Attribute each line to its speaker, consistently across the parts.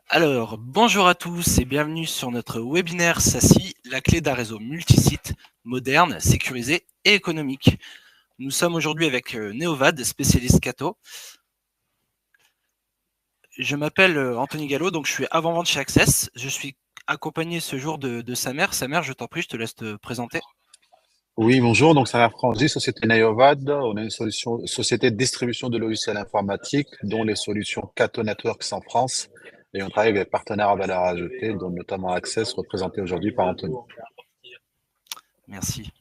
Speaker 1: Alors, bonjour à tous et bienvenue sur notre webinaire SASI, la clé d'un réseau multisite, moderne, sécurisé et économique. Nous sommes aujourd'hui avec Neovad, spécialiste Cato. Je m'appelle Anthony Gallo, donc je suis avant-vente chez Access. Je suis accompagné ce jour de Samer. Samer, je t'en prie, je te laisse te présenter.
Speaker 2: Oui, bonjour. Donc, ça Franzi, société Neovad. On a une société de distribution de logiciels informatiques, dont les solutions Cato Networks en France. Et on travaille avec des partenaires à valeur ajoutée, dont notamment Access, représenté aujourd'hui par Anthony.
Speaker 1: Merci.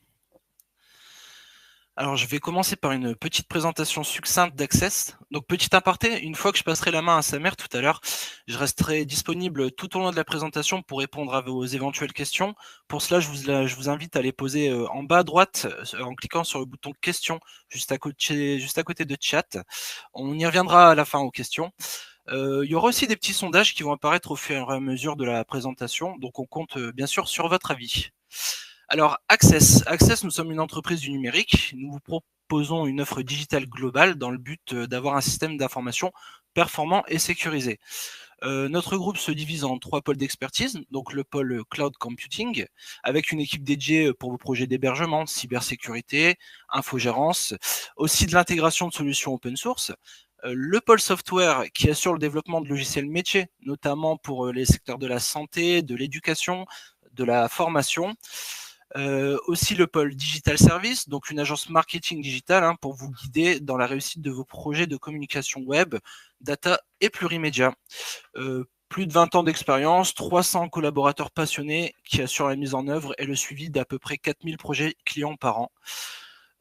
Speaker 1: Alors, je vais commencer par une petite présentation succincte d'Access. Donc, petit aparté, une fois que je passerai la main à Samer tout à l'heure, je resterai disponible tout au long de la présentation pour répondre à vos éventuelles questions. Pour cela, je vous invite à les poser en bas à droite en cliquant sur le bouton questions juste à côté de chat. On y reviendra à la fin aux questions. Il y aura aussi des petits sondages qui vont apparaître au fur et à mesure de la présentation. Donc, on compte bien sûr sur votre avis. Alors, Access, nous sommes une entreprise du numérique. Nous vous proposons une offre digitale globale dans le but d'avoir un système d'information performant et sécurisé. Notre groupe se divise en 3 pôles d'expertise, donc le pôle cloud computing, avec une équipe dédiée pour vos projets d'hébergement, cybersécurité, infogérance, aussi de l'intégration de solutions open source. Le pôle software qui assure le développement de logiciels métiers, notamment pour les secteurs de la santé, de l'éducation, de la formation. Aussi le pôle Digital Service, donc une agence marketing digital pour vous guider dans la réussite de vos projets de communication web, data et plurimédia. Plus de 20 ans d'expérience, 300 collaborateurs passionnés qui assurent la mise en œuvre et le suivi d'à peu près 4000 projets clients par an.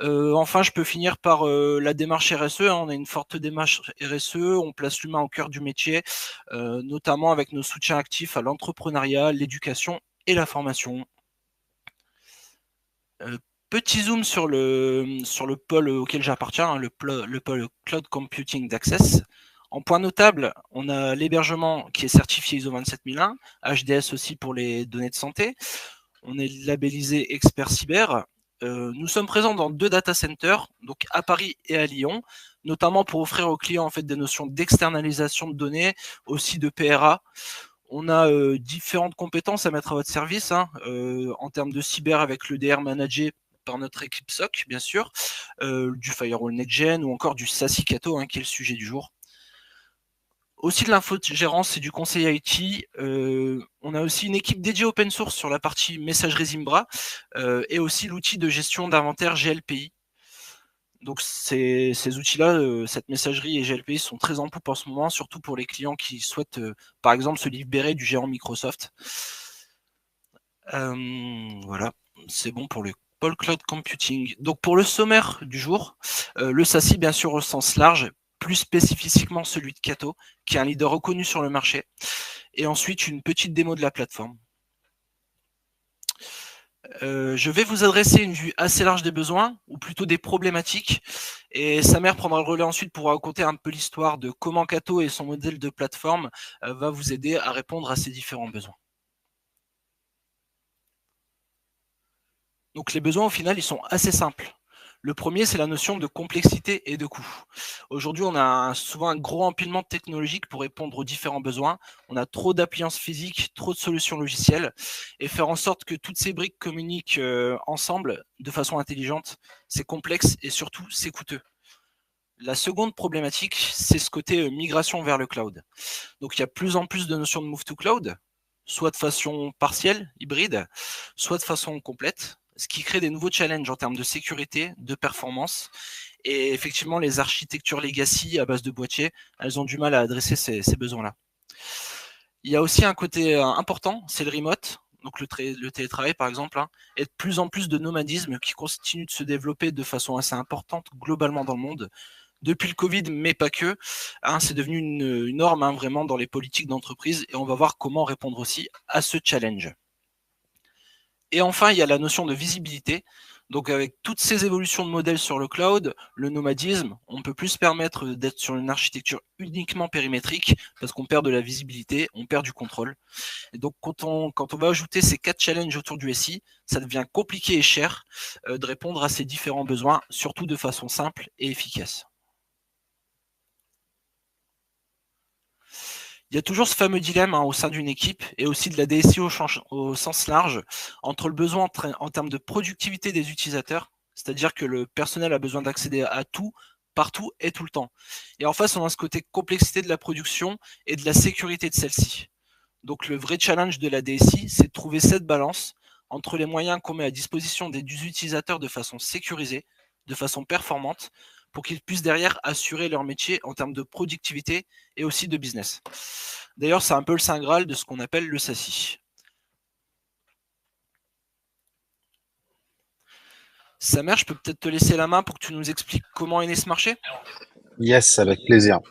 Speaker 1: Enfin, je peux finir par la démarche RSE. On a une forte démarche RSE, on place l'humain au cœur du métier, notamment avec nos soutiens actifs à l'entrepreneuriat, l'éducation et la formation. Petit zoom sur le pôle auquel j'appartiens, le pôle Cloud Computing d'Access. En point notable, on a l'hébergement qui est certifié ISO 27001, HDS aussi pour les données de santé. On est labellisé Expert Cyber. Nous sommes présents dans 2 data centers, donc à Paris et à Lyon, notamment pour offrir aux clients en fait des notions d'externalisation de données, aussi de PRA. On a différentes compétences à mettre à votre service en termes de cyber avec le DR managé par notre équipe SOC, bien sûr, du firewall next-gen ou encore du SASI Cato, qui est le sujet du jour. Aussi de l'infogérance et du conseil IT. On a aussi une équipe dédiée open source sur la partie messagerie Zimbra et aussi l'outil de gestion d'inventaire GLPI. Donc ces outils-là, cette messagerie et GLPI sont très en poupe en ce moment, surtout pour les clients qui souhaitent, par exemple, se libérer du géant Microsoft. Voilà, c'est bon pour le pôle cloud computing. Donc pour le sommaire du jour, le SASI bien sûr au sens large, plus spécifiquement celui de Cato, qui est un leader reconnu sur le marché, et ensuite une petite démo de la plateforme. Je vais vous adresser une vue assez large des besoins, ou plutôt des problématiques, et Samer prendra le relais ensuite pour raconter un peu l'histoire de comment Cato et son modèle de plateforme va vous aider à répondre à ces différents besoins. Donc les besoins au final, ils sont assez simples. Le premier, c'est la notion de complexité et de coût. Aujourd'hui, on a souvent un gros empilement technologique pour répondre aux différents besoins. On a trop d'appliances physiques, trop de solutions logicielles, et faire en sorte que toutes ces briques communiquent ensemble de façon intelligente, c'est complexe et surtout c'est coûteux. La seconde problématique, c'est ce côté migration vers le cloud. Donc il y a plus en plus de notions de move to cloud, soit de façon partielle, hybride, soit de façon complète, ce qui crée des nouveaux challenges en termes de sécurité, de performance. Et effectivement, les architectures legacy à base de boîtiers, elles ont du mal à adresser ces besoins-là. Il y a aussi un côté important, c'est le remote, donc le télétravail par exemple, et de plus en plus de nomadisme qui continue de se développer de façon assez importante globalement dans le monde. Depuis le Covid, mais pas que, c'est devenu une norme vraiment dans les politiques d'entreprise et on va voir comment répondre aussi à ce challenge. Et enfin, il y a la notion de visibilité. Donc avec toutes ces évolutions de modèles sur le cloud, le nomadisme, on peut plus se permettre d'être sur une architecture uniquement périmétrique parce qu'on perd de la visibilité, on perd du contrôle. Et donc quand on va ajouter ces 4 challenges autour du SI, ça devient compliqué et cher de répondre à ces différents besoins, surtout de façon simple et efficace. Il Il y a toujours ce fameux dilemme au sein d'une équipe et aussi de la DSI au sens large entre le besoin en termes de productivité des utilisateurs, c'est-à-dire que le personnel a besoin d'accéder à tout, partout et tout le temps. Et en face, on a ce côté complexité de la production et de la sécurité de celle-ci. Donc le vrai challenge de la DSI, c'est de trouver cette balance entre les moyens qu'on met à disposition des utilisateurs de façon sécurisée, de façon performante, pour qu'ils puissent derrière assurer leur métier en termes de productivité et aussi de business. D'ailleurs, c'est un peu le saint graal de ce qu'on appelle le SASI. Samer, je peux peut-être te laisser la main pour que tu nous expliques comment est né ce marché?
Speaker 2: Yes, avec plaisir.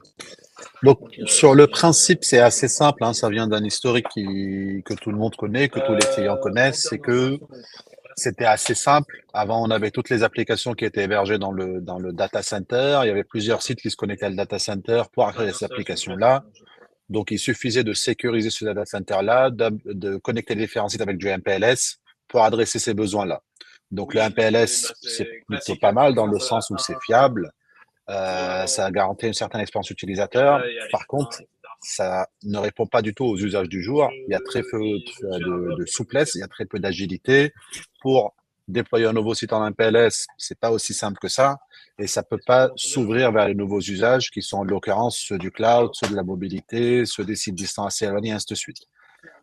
Speaker 2: Donc, sur le principe, c'est assez simple, hein, ça vient d'un historique que tout le monde connaît, que tous les clients connaissent, c'est que c'était assez simple. Avant, on avait toutes les applications qui étaient hébergées dans le data center. Il y avait plusieurs sites qui se connectaient à le data center pour accéder à ces applications-là. Donc, il suffisait de sécuriser ce data center-là, de connecter les différents sites avec du MPLS pour adresser ces besoins-là. Donc, le MPLS, c'est plutôt pas mal dans le sens où c'est fiable. Ça garantit une certaine expérience utilisateur. Par contre, ça ne répond pas du tout aux usages du jour. Il y a très peu de souplesse, il y a très peu d'agilité. Pour déployer un nouveau site en MPLS, c'est pas aussi simple que ça. Et ça peut pas s'ouvrir vers les nouveaux usages qui sont en l'occurrence ceux du cloud, ceux de la mobilité, ceux des sites distants assez éloignés, ainsi de suite.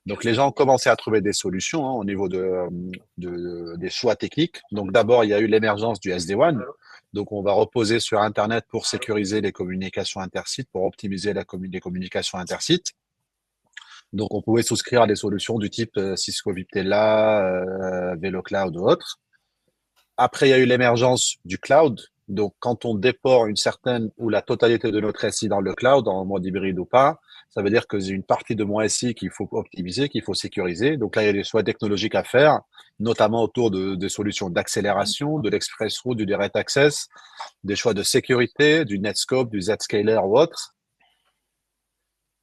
Speaker 2: Donc les gens ont commencé à trouver des solutions au niveau des choix techniques. Donc d'abord, il y a eu l'émergence du SD-WAN. Donc on va reposer sur Internet pour sécuriser les communications intersites, pour optimiser les communications intersites. Donc on pouvait souscrire à des solutions du type Cisco Viptela, VeloCloud ou autres. Après, il y a eu l'émergence du cloud. Donc, quand on déploie une certaine ou la totalité de notre SI dans le cloud, en mode hybride ou pas, ça veut dire que c'est une partie de mon SI qu'il faut optimiser, qu'il faut sécuriser. Donc là, il y a des choix technologiques à faire, notamment autour des solutions d'accélération, de l'express route, du direct access, des choix de sécurité, du Netscope, du Zscaler ou autre.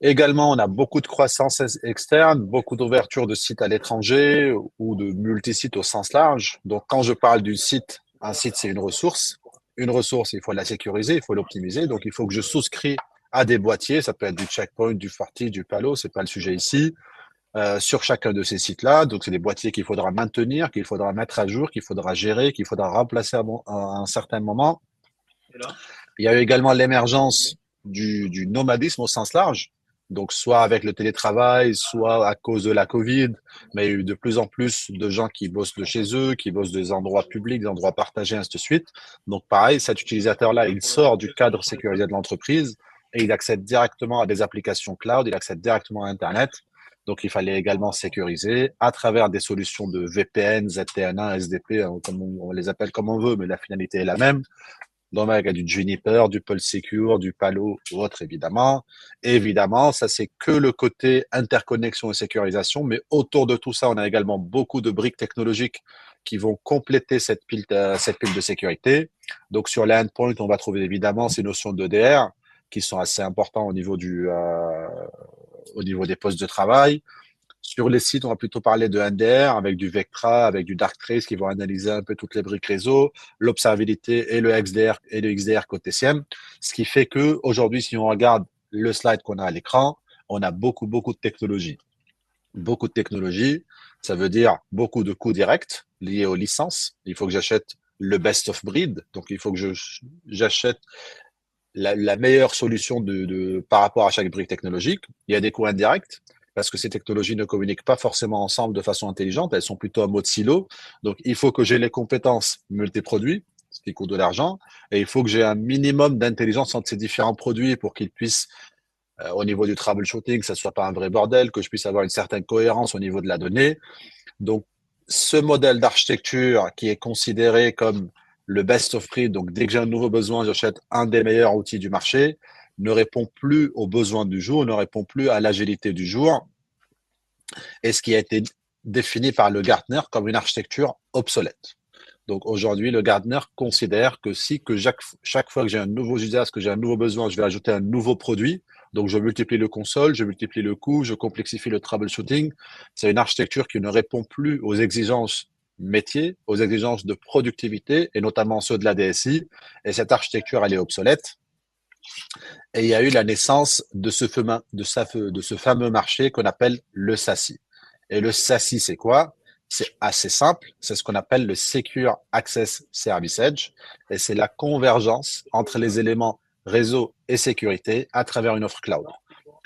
Speaker 2: Également, on a beaucoup de croissance externe, beaucoup d'ouverture de sites à l'étranger ou de multisites au sens large. Donc, quand je parle du site, un site, c'est une ressource. Une ressource, il faut la sécuriser, il faut l'optimiser. Donc, il faut que je souscris à des boîtiers. Ça peut être du Checkpoint, du Forti, du Palo, c'est pas le sujet ici. Sur chacun de ces sites-là. Donc, c'est des boîtiers qu'il faudra maintenir, qu'il faudra mettre à jour, qu'il faudra gérer, qu'il faudra remplacer à un certain moment. Il y a eu également l'émergence du nomadisme au sens large. Donc, soit avec le télétravail, soit à cause de la Covid, mais il y a eu de plus en plus de gens qui bossent de chez eux, qui bossent des endroits publics, des endroits partagés, ainsi de suite. Donc, pareil, cet utilisateur-là, il sort du cadre sécurisé de l'entreprise et il accède directement à des applications cloud, il accède directement à Internet. Donc, il fallait également sécuriser à travers des solutions de VPN, ZTNA, SDP, comme on les appelle comme on veut, mais la finalité est la même. Donc, il y a du Juniper, du Pulse Secure, du Palo ou autre, évidemment. Et évidemment, ça, c'est que le côté interconnexion et sécurisation. Mais autour de tout ça, on a également beaucoup de briques technologiques qui vont compléter cette pile de sécurité. Donc, sur les endpoints, on va trouver évidemment ces notions d'EDR qui sont assez importantes au niveau des postes de travail. Sur les sites, on va plutôt parler de NDR avec du Vectra, avec du Darktrace qui vont analyser un peu toutes les briques réseau, l'observabilité et le XDR côté SIEM. Ce qui fait que aujourd'hui, si on regarde le slide qu'on a à l'écran, on a beaucoup de technologies. Beaucoup de technologies, ça veut dire beaucoup de coûts directs liés aux licences. Il faut que j'achète le best of breed, donc il faut que j'achète la meilleure solution par rapport à chaque brique technologique. Il y a des coûts indirects parce que ces technologies ne communiquent pas forcément ensemble de façon intelligente, elles sont plutôt en mode silo. Donc, il faut que j'ai les compétences multi-produits, ce qui coûte de l'argent, et il faut que j'ai un minimum d'intelligence entre ces différents produits pour qu'ils puissent, au niveau du troubleshooting, que ça soit pas un vrai bordel, que je puisse avoir une certaine cohérence au niveau de la donnée. Donc, ce modèle d'architecture qui est considéré comme le best of breed, donc dès que j'ai un nouveau besoin, j'achète un des meilleurs outils du marché, ne répond plus aux besoins du jour, ne répond plus à l'agilité du jour, et ce qui a été défini par le Gartner comme une architecture obsolète. Donc aujourd'hui, le Gartner considère que chaque fois que j'ai un nouveau usage, que j'ai un nouveau besoin, je vais ajouter un nouveau produit. Donc je multiplie le console, je multiplie le coût, je complexifie le troubleshooting. C'est une architecture qui ne répond plus aux exigences métiers, aux exigences de productivité et notamment ceux de la DSI. Et cette architecture, elle est obsolète. Et il y a eu la naissance de ce fameux marché qu'on appelle le SASI. Et le SASI, c'est quoi? C'est assez simple. C'est ce qu'on appelle le Secure Access Service Edge. Et c'est la convergence entre les éléments réseau et sécurité à travers une offre cloud.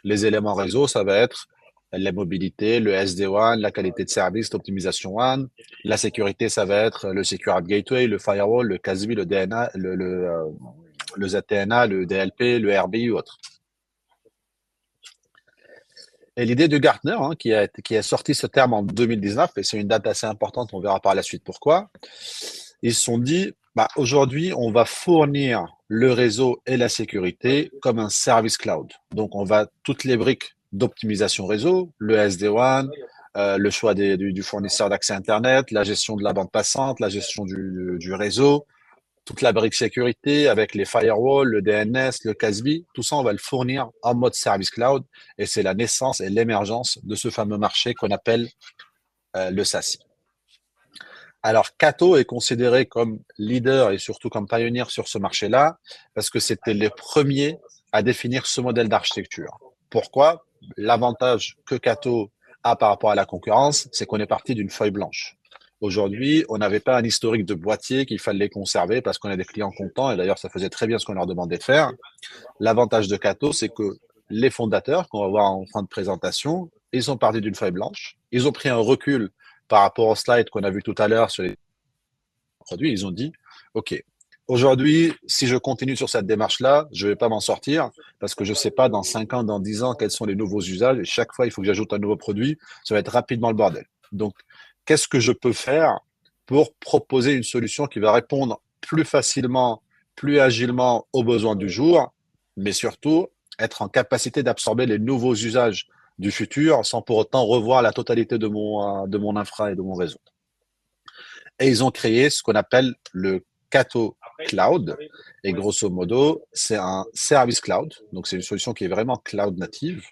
Speaker 2: Les éléments réseau, ça va être la mobilité, le SD-WAN, la qualité de service, l'optimisation WAN. La sécurité, ça va être le Secure App Gateway, le Firewall, le CASB, le DNA, le ZTNA, le DLP, le RBI ou autre. Et l'idée de Gartner, hein, qui a sorti ce terme en 2019, et c'est une date assez importante, on verra par la suite pourquoi, ils se sont dit, bah, aujourd'hui, on va fournir le réseau et la sécurité comme un service cloud. Donc, on va toutes les briques d'optimisation réseau, le SD-WAN, le choix du fournisseur d'accès Internet, la gestion de la bande passante, la gestion du réseau, toute la brique sécurité avec les firewalls, le DNS, le CASB, tout ça, on va le fournir en mode service cloud. Et c'est la naissance et l'émergence de ce fameux marché qu'on appelle le SASI. Alors, Cato est considéré comme leader et surtout comme pionnier sur ce marché-là parce que c'était les premiers à définir ce modèle d'architecture. Pourquoi? L'avantage que Cato a par rapport à la concurrence, c'est qu'on est parti d'une feuille blanche. Aujourd'hui, on n'avait pas un historique de boîtier qu'il fallait conserver parce qu'on a des clients contents et d'ailleurs, ça faisait très bien ce qu'on leur demandait de faire. L'avantage de Cato, c'est que les fondateurs, qu'on va voir en fin de présentation, ils sont partis d'une feuille blanche. Ils ont pris un recul par rapport au slide qu'on a vu tout à l'heure sur les produits. Ils ont dit, OK, aujourd'hui, si je continue sur cette démarche-là, je ne vais pas m'en sortir parce que je ne sais pas dans 5 ans, dans 10 ans, quels sont les nouveaux usages. Et chaque fois, il faut que j'ajoute un nouveau produit. Ça va être rapidement le bordel. Donc, qu'est-ce que je peux faire pour proposer une solution qui va répondre plus facilement, plus agilement aux besoins du jour, mais surtout être en capacité d'absorber les nouveaux usages du futur sans pour autant revoir la totalité de mon infra et de mon réseau. Et ils ont créé ce qu'on appelle le Cato Cloud. Et grosso modo, c'est un service cloud. Donc, c'est une solution qui est vraiment cloud native,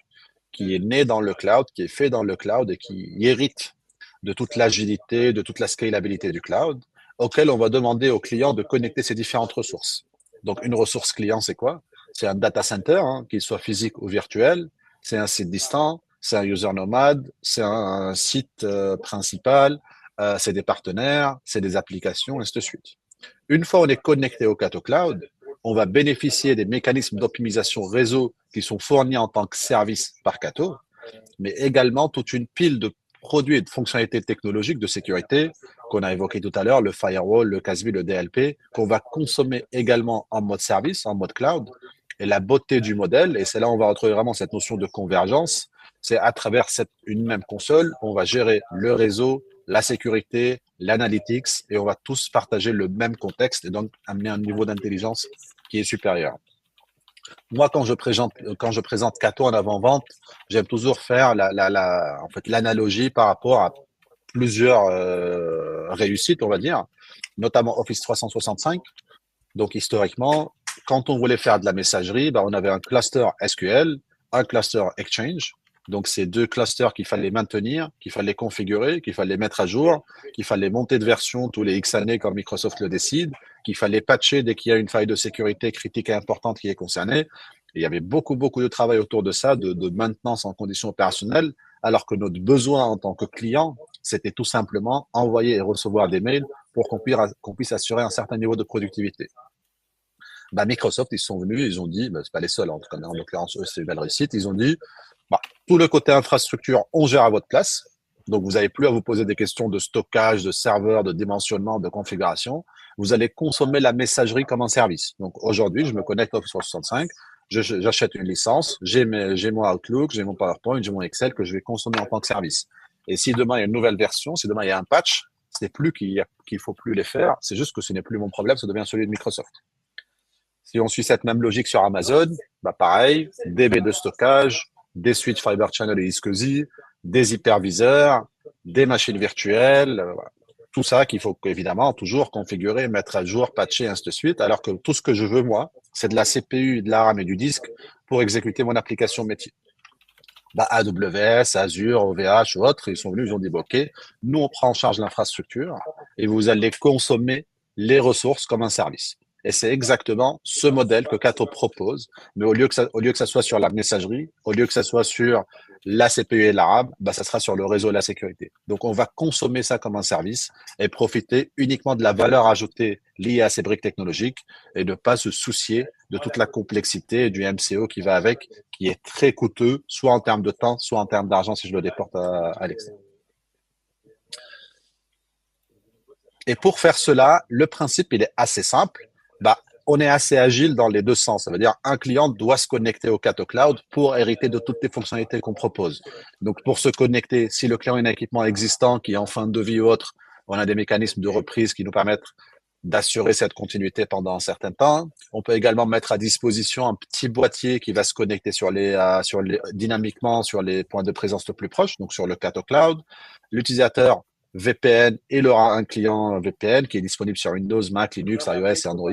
Speaker 2: qui est née dans le cloud, qui est fait dans le cloud et qui hérite de toute l'agilité, de toute la scalabilité du cloud, auquel on va demander aux clients de connecter ces différentes ressources. Donc, une ressource client, c'est quoi? C'est un data center, hein, qu'il soit physique ou virtuel. C'est un site distant, c'est un user nomade, c'est un site principal, c'est des partenaires, c'est des applications, et ainsi de suite. Une fois on est connecté au Cato Cloud, on va bénéficier des mécanismes d'optimisation réseau qui sont fournis en tant que service par Cato, mais également toute une pile de produits et de fonctionnalités technologiques de sécurité qu'on a évoqué tout à l'heure, le firewall, le CASB, le DLP, qu'on va consommer également en mode service, en mode cloud. Et la beauté du modèle, et c'est là où on va retrouver vraiment cette notion de convergence, c'est à travers une même console, on va gérer le réseau, la sécurité, l'analytics, et on va tous partager le même contexte et donc amener un niveau d'intelligence qui est supérieur. Moi, quand je présente Cato en avant-vente, j'aime toujours faire en fait, l'analogie par rapport à plusieurs réussites, on va dire, notamment Office 365. Donc, historiquement, quand on voulait faire de la messagerie, on avait un cluster SQL, un cluster Exchange. Donc, c'est deux clusters qu'il fallait maintenir, qu'il fallait configurer, qu'il fallait mettre à jour, qu'il fallait monter de version tous les X années comme Microsoft le décide, qu'il fallait patcher dès qu'il y a une faille de sécurité critique et importante qui est concernée. Et il y avait beaucoup, beaucoup de travail autour de ça, de maintenance en conditions opérationnelles, alors que notre besoin en tant que client, c'était tout simplement envoyer et recevoir des mails pour qu'on puisse assurer un certain niveau de productivité. Microsoft, ils sont venus, ils ont dit, c'est pas les seuls, en tout cas, mais en l'occurrence, eux, c'est une belle réussite, ils ont dit, tout le côté infrastructure, on gère à votre place. Donc, vous n'avez plus à vous poser des questions de stockage, de serveur, de dimensionnement, de configuration. Vous allez consommer la messagerie comme un service. Donc, aujourd'hui, je me connecte à Office 365, j'achète une licence, j'ai mon Outlook, j'ai mon PowerPoint, j'ai mon Excel que je vais consommer en tant que service. Et si demain il y a une nouvelle version, si demain il y a un patch, ce n'est plus qu'il faut plus les faire, c'est juste que ce n'est plus mon problème, ça devient celui de Microsoft. Si on suit cette même logique sur Amazon, pareil, des baies de stockage, des switches Fiber Channel et iSCSI, des hyperviseurs, des machines virtuelles, tout ça qu'il faut évidemment toujours configurer, mettre à jour, patcher, ainsi de suite, alors que tout ce que je veux, moi, c'est de la CPU, de la RAM et du disque pour exécuter mon application métier. AWS, Azure, OVH ou autres, ils sont venus, ils ont dit, OK, nous, on prend en charge l'infrastructure et vous allez consommer les ressources comme un service. Et c'est exactement ce modèle que Cato propose. Mais au lieu que ça soit sur la messagerie, au lieu que ça soit sur la CPU et la RAM, bah, ça sera sur le réseau et la sécurité. Donc, on va consommer ça comme un service et profiter uniquement de la valeur ajoutée liée à ces briques technologiques et ne pas se soucier de toute la complexité du MCO qui va avec, qui est très coûteux, soit en termes de temps, soit en termes d'argent si je le déporte à l'extérieur. Et pour faire cela, le principe, il est assez simple. Bah, on est assez agile dans les deux sens. Ça veut dire un client doit se connecter au Cato Cloud pour hériter de toutes les fonctionnalités qu'on propose. Donc, pour se connecter, si le client a un équipement existant qui est en fin de vie ou autre, on a des mécanismes de reprise qui nous permettent d'assurer cette continuité pendant un certain temps. On peut également mettre à disposition un petit boîtier qui va se connecter dynamiquement sur les points de présence le plus proches, donc sur le Cato Cloud. L'utilisateur VPN et il aura un client VPN qui est disponible sur Windows, Mac, Linux, iOS et Android.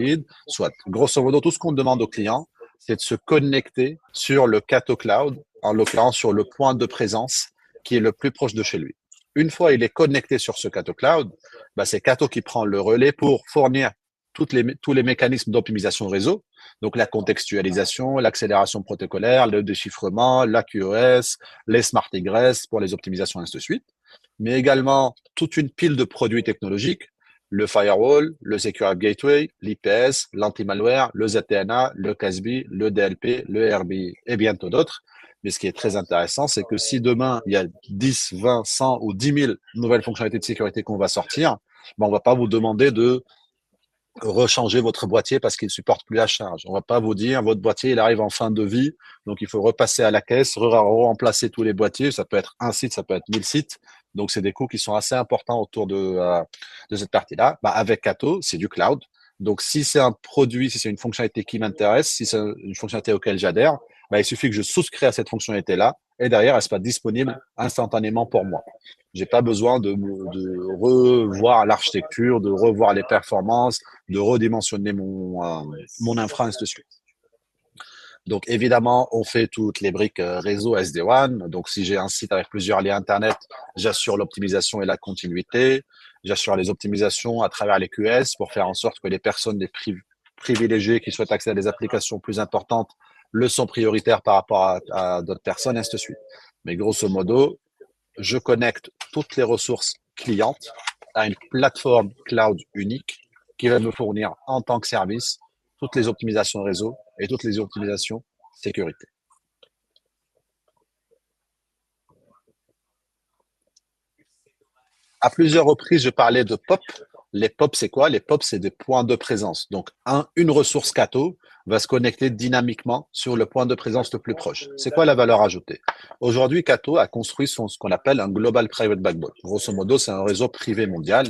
Speaker 2: Soit, grosso modo, tout ce qu'on demande au client, c'est de se connecter sur le Cato Cloud, en l'occurrence sur le point de présence qui est le plus proche de chez lui. Une fois il est connecté sur ce Cato Cloud, bah, c'est Cato qui prend le relais pour fournir tous les mécanismes d'optimisation réseau, donc la contextualisation, l'accélération protocolaire, le déchiffrement, la QoS, les smart egress pour les optimisations, ainsi de suite, mais également toute une pile de produits technologiques, le firewall, le Secure App Gateway, l'IPS, l'anti-malware, le ZTNA, le CASB, le DLP, le RBI et bientôt d'autres. Mais ce qui est très intéressant, c'est que si demain, il y a 10, 20, 100 ou 10 000 nouvelles fonctionnalités de sécurité qu'on va sortir, ben, on ne va pas vous demander de rechanger votre boîtier parce qu'il ne supporte plus la charge. On ne va pas vous dire votre boîtier il arrive en fin de vie, donc il faut repasser à la caisse, remplacer tous les boîtiers. Ça peut être un site, ça peut être 1000 sites. Donc c'est des coûts qui sont assez importants autour de cette partie-là. Bah, avec Cato, c'est du cloud. Donc si c'est un produit, si c'est une fonctionnalité qui m'intéresse, si c'est une fonctionnalité auquel j'adhère, bah, il suffit que je souscris à cette fonctionnalité-là et derrière elle sera disponible instantanément pour moi. J'ai pas besoin de revoir l'architecture, de revoir les performances, de redimensionner mon infra, ainsi de suite. Donc, évidemment, on fait toutes les briques réseau SD-WAN. Donc, si j'ai un site avec plusieurs liens Internet, j'assure l'optimisation et la continuité. J'assure les optimisations à travers les QS pour faire en sorte que les personnes les privilégiées qui souhaitent accéder à des applications plus importantes le sont prioritaires par rapport à d'autres personnes, et ainsi de suite. Mais grosso modo, je connecte toutes les ressources clientes à une plateforme cloud unique qui va me fournir en tant que service toutes les optimisations réseau et toutes les optimisations sécurité. À plusieurs reprises, je parlais de POP. Les POP, c'est quoi? Les POP, c'est des points de présence. Donc, une ressource Cato va se connecter dynamiquement sur le point de présence le plus proche. C'est quoi la valeur ajoutée? Aujourd'hui, Cato a construit ce qu'on appelle un Global Private Backbone. Grosso modo, c'est un réseau privé mondial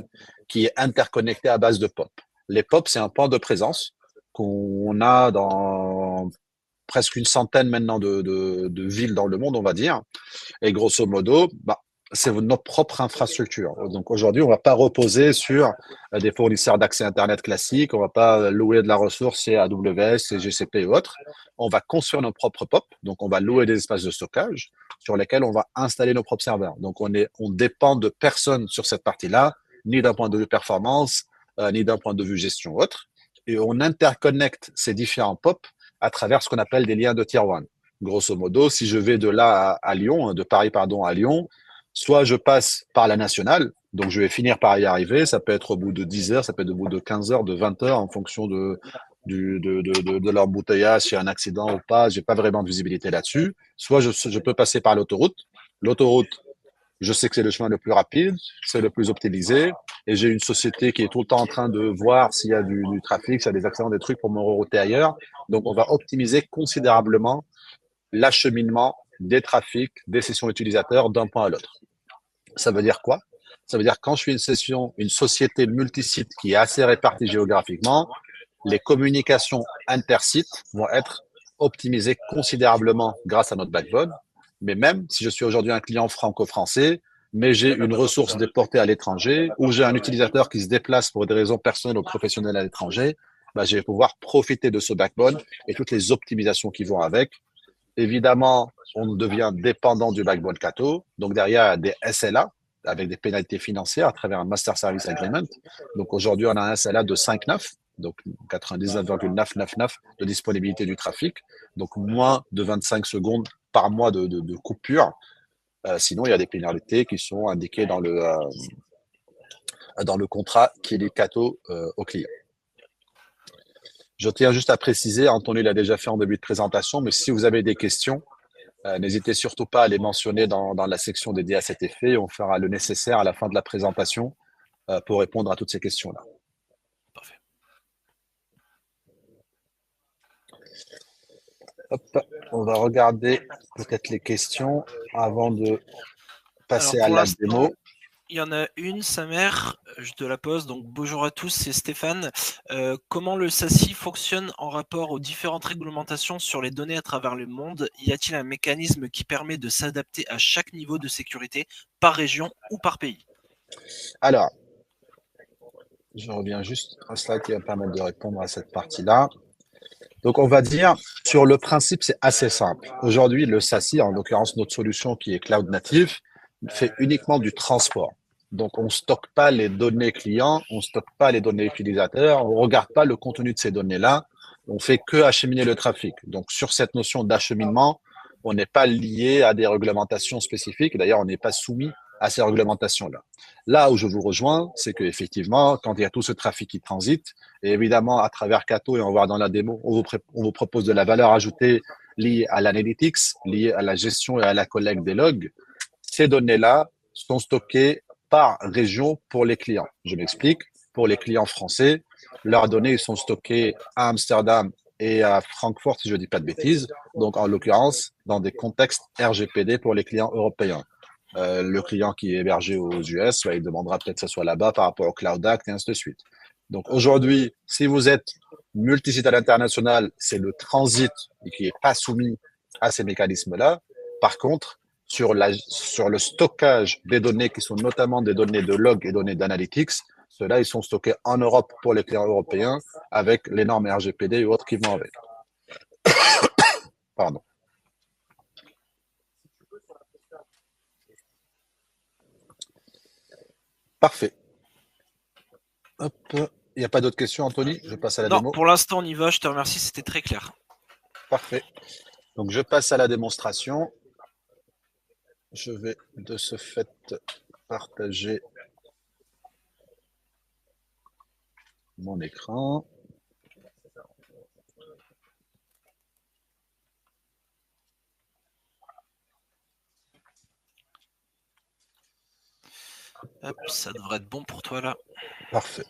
Speaker 2: qui est interconnecté à base de POP. Les POP, c'est un point de présence qu'on a dans presque une centaine maintenant de villes dans le monde, on va dire. Et grosso modo, bah, c'est notre propre infrastructure. Donc aujourd'hui, on ne va pas reposer sur des fournisseurs d'accès Internet classiques, on ne va pas louer de la ressource chez AWS, chez GCP ou autres. On va construire nos propres POP, donc on va louer des espaces de stockage sur lesquels on va installer nos propres serveurs. Donc on dépend de personne sur cette partie-là, ni d'un point de vue performance, ni d'un point de vue gestion ou autre. Et on interconnecte ces différents POP à travers ce qu'on appelle des liens de tier 1. Grosso modo, si je vais de là à Lyon, de Paris pardon à Lyon, soit je passe par la nationale, donc je vais finir par y arriver, ça peut être au bout de 10 heures, ça peut être au bout de 15 heures, de 20 heures, en fonction de l'embouteillage, s'il y a un accident ou pas, j'ai pas vraiment de visibilité là-dessus. Soit je peux passer par l'autoroute. L'autoroute, je sais que c'est le chemin le plus rapide, c'est le plus optimisé, et j'ai une société qui est tout le temps en train de voir s'il y a du trafic, s'il y a des accidents, des trucs pour me rerouter ailleurs. Donc, on va optimiser considérablement l'acheminement des trafics, des sessions utilisateurs d'un point à l'autre. Ça veut dire quoi? Ça veut dire que quand je fais une société multisite qui est assez répartie géographiquement, les communications intersites vont être optimisées considérablement grâce à notre backbone. Mais même si je suis aujourd'hui un client franco-français, mais j'ai une ressource déportée à l'étranger ou j'ai un utilisateur qui se déplace pour des raisons personnelles ou professionnelles à l'étranger, bah, je vais pouvoir profiter de ce backbone et toutes les optimisations qui vont avec. Évidemment, on devient dépendant du backbone Cato. Donc derrière, il y a des SLA avec des pénalités financières à travers un Master Service Agreement. Donc aujourd'hui, on a un SLA de 5,9. donc 99,999 de disponibilité du trafic, donc moins de 25 secondes par mois de coupure. Sinon, il y a des pénalités qui sont indiquées dans le contrat qui est cato au client. Je tiens juste à préciser, Anthony l'a déjà fait en début de présentation, mais si vous avez des questions, n'hésitez surtout pas à les mentionner dans la section dédiée à cet effet. On fera le nécessaire à la fin de la présentation pour répondre à toutes ces questions-là.
Speaker 1: Parfait.
Speaker 2: Hop, on va regarder peut-être les questions avant de passer à la démo.
Speaker 1: Il y en a une, Samer, je te la pose. Donc, bonjour à tous, c'est Stéphane. Comment le SASI fonctionne en rapport aux différentes réglementations sur les données à travers le monde? Y a-t-il un mécanisme qui permet de s'adapter à chaque niveau de sécurité par région ou par pays?
Speaker 2: Alors, je reviens juste un slide qui va me permettre de répondre à cette partie-là. Donc, on va dire, sur le principe, c'est assez simple. Aujourd'hui, le SASI, en l'occurrence notre solution qui est cloud native, fait uniquement du transport. Donc, on ne stocke pas les données clients, on ne stocke pas les données utilisateurs, on ne regarde pas le contenu de ces données-là, on fait que acheminer le trafic. Donc, sur cette notion d'acheminement, on n'est pas lié à des réglementations spécifiques. D'ailleurs, on n'est pas soumis à ces réglementations-là. Là où je vous rejoins, c'est qu'effectivement, quand il y a tout ce trafic qui transite, et évidemment, à travers Cato, et on va voir dans la démo, on vous propose de la valeur ajoutée liée à l'analytics, liée à la gestion et à la collecte des logs. Ces données-là sont stockées par région pour les clients. Je m'explique. Pour les clients français, leurs données sont stockées à Amsterdam et à Francfort, si je ne dis pas de bêtises. Donc, en l'occurrence, dans des contextes RGPD pour les clients européens. Le client qui est hébergé aux US, il demandera peut-être que ce soit là-bas par rapport au Cloud Act et ainsi de suite. Donc, aujourd'hui, si vous êtes multisite à l'international, c'est le transit qui n'est pas soumis à ces mécanismes-là. Par contre, sur le stockage des données qui sont notamment des données de log et données d'analytics, ceux-là, ils sont stockés en Europe pour les clients européens avec les normes RGPD et autres qui vont avec. Pardon. Parfait. Hop. Il n'y a pas d'autres questions, Anthony? Je passe à la démo.
Speaker 1: Non, pour l'instant, on y va. Je te remercie, c'était très clair.
Speaker 2: Parfait. Donc, je passe à la démonstration. Je vais de ce fait partager mon écran.
Speaker 1: Hop, ça devrait être bon pour toi là.
Speaker 2: Parfait.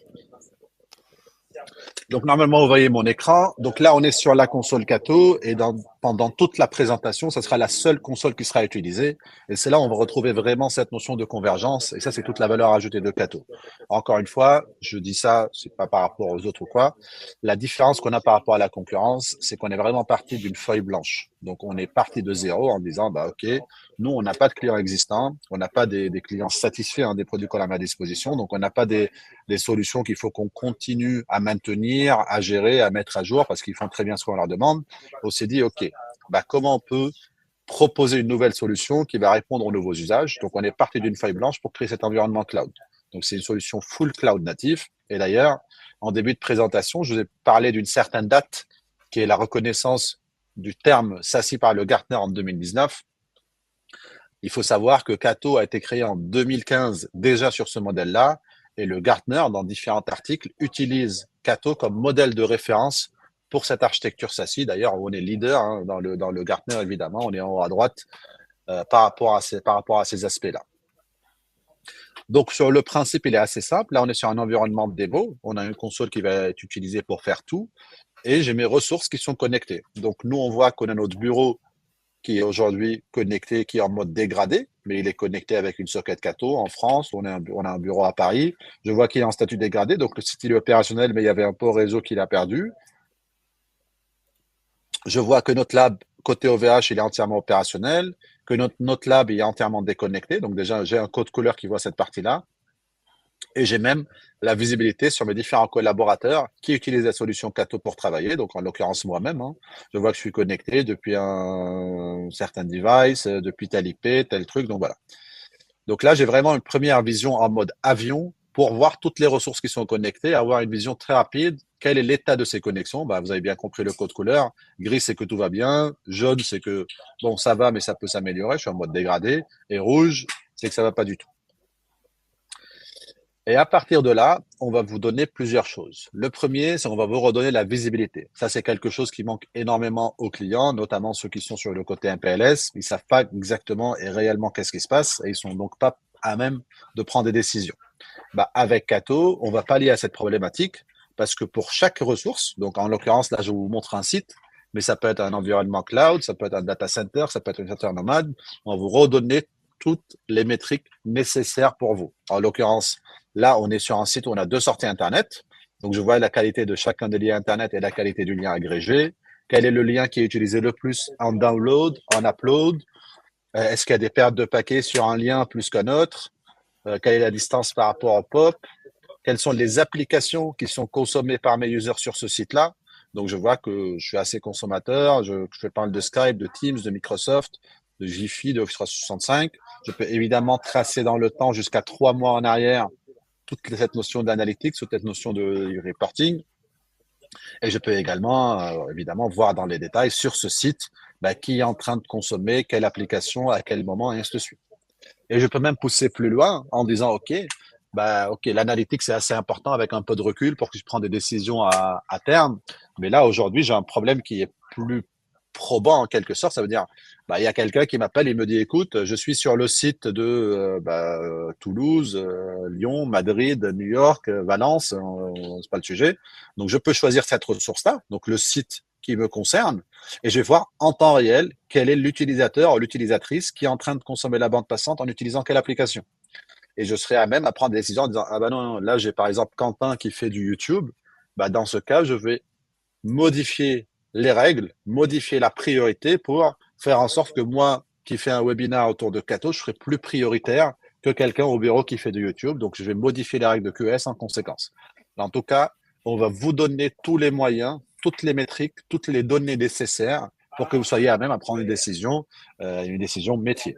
Speaker 2: Donc, normalement, vous voyez mon écran. Donc là, on est sur la console Cato et pendant toute la présentation, ce sera la seule console qui sera utilisée. Et c'est là où on va retrouver vraiment cette notion de convergence. Et ça, c'est toute la valeur ajoutée de Cato. Encore une fois, je dis ça, c'est pas par rapport aux autres ou quoi. La différence qu'on a par rapport à la concurrence, c'est qu'on est vraiment parti d'une feuille blanche. Donc, on est parti de zéro en disant, bah, OK, nous, on n'a pas de clients existants, on n'a pas des clients satisfaits des produits qu'on a à disposition. Donc, on n'a pas des solutions qu'il faut qu'on continue à maintenir, à gérer, à mettre à jour parce qu'ils font très bien ce qu'on leur demande. On s'est dit, OK, bah, comment on peut proposer une nouvelle solution qui va répondre aux nouveaux usages. Donc, on est parti d'une feuille blanche pour créer cet environnement cloud. Donc, c'est une solution full cloud natif. Et d'ailleurs, en début de présentation, je vous ai parlé d'une certaine date qui est la reconnaissance du terme SASI par le Gartner en 2019. Il faut savoir que Cato a été créé en 2015 déjà sur ce modèle-là. Et le Gartner, dans différents articles, utilise Cato comme modèle de référence pour cette architecture SASI. D'ailleurs, on est leader dans le Gartner, évidemment. On est en haut à droite par rapport à ces aspects-là. Donc, sur le principe, il est assez simple. Là, on est sur un environnement de démo. On a une console qui va être utilisée pour faire tout. Et j'ai mes ressources qui sont connectées. Donc, nous, on voit qu'on a notre bureau qui est aujourd'hui connecté, qui est en mode dégradé, mais il est connecté avec une socket Cato en France. On a un bureau à Paris. Je vois qu'il est en statut dégradé. Donc, le site il est opérationnel, mais il y avait un port réseau qu'il a perdu. Je vois que notre lab, côté OVH, il est entièrement opérationnel, que notre lab il est entièrement déconnecté. Donc, déjà, j'ai un code couleur qui voit cette partie-là. Et j'ai même la visibilité sur mes différents collaborateurs qui utilisent la solution Cato pour travailler. Donc, en l'occurrence, moi-même, je vois que je suis connecté depuis un certain device, depuis tel IP, tel truc. Donc, voilà. Donc là, j'ai vraiment une première vision en mode avion pour voir toutes les ressources qui sont connectées, avoir une vision très rapide. Quel est l'état de ces connexions? Bah, vous avez bien compris le code couleur. Gris, c'est que tout va bien. Jaune, c'est que bon, ça va, mais ça peut s'améliorer. Je suis en mode dégradé. Et rouge, c'est que ça va pas du tout. Et à partir de là, on va vous donner plusieurs choses. Le premier, c'est qu'on va vous redonner la visibilité. Ça, c'est quelque chose qui manque énormément aux clients, notamment ceux qui sont sur le côté MPLS. Ils savent pas exactement et réellement qu'est-ce qui se passe et ils sont donc pas à même de prendre des décisions. Bah, avec Cato, on va pallier à cette problématique parce que pour chaque ressource, donc en l'occurrence, là, je vous montre un site, mais ça peut être un environnement cloud, ça peut être un data center, ça peut être un center nomade. On va vous redonner toutes les métriques nécessaires pour vous. En l'occurrence, là, on est sur un site où on a deux sorties Internet. Donc, je vois la qualité de chacun des liens Internet et la qualité du lien agrégé. Quel est le lien qui est utilisé le plus en download, en upload? Est-ce qu'il y a des pertes de paquets sur un lien plus qu'un autre? Quelle est la distance par rapport au POP? Quelles sont les applications qui sont consommées par mes users sur ce site-là? Donc, je vois que je suis assez consommateur. Je fais pas mal de Skype, de Teams, de Microsoft, de Jiffy, de Office 365. Je peux évidemment tracer dans le temps jusqu'à 3 mois en arrière toute cette notion d'analytics, toute cette notion de reporting. Et je peux également, évidemment, voir dans les détails sur ce site qui est en train de consommer, quelle application, à quel moment, et ainsi de suite. Et je peux même pousser plus loin en disant, OK, l'analytique, c'est assez important avec un peu de recul pour que je prenne des décisions à terme. Mais là, aujourd'hui, j'ai un problème qui est plus probant en quelque sorte. Ça veut dire, il y a quelqu'un qui m'appelle et me dit, écoute, je suis sur le site de Toulouse, Lyon, Madrid, New York, Valence, c'est pas le sujet. Donc, je peux choisir cette ressource-là, donc le site qui me concerne, et je vais voir en temps réel quel est l'utilisateur ou l'utilisatrice qui est en train de consommer la bande passante en utilisant quelle application. Et je serai à même à prendre des décisions en disant, ah bah non, là j'ai par exemple Quentin qui fait du YouTube, dans ce cas, je vais modifier les règles, modifier la priorité pour faire en sorte que moi qui fais un webinaire autour de Cato, je serai plus prioritaire que quelqu'un au bureau qui fait du YouTube. Donc je vais modifier les règles de QS en conséquence. En tout cas, on va vous donner tous les moyens, toutes les métriques, toutes les données nécessaires pour que vous soyez à même à prendre une décision métier.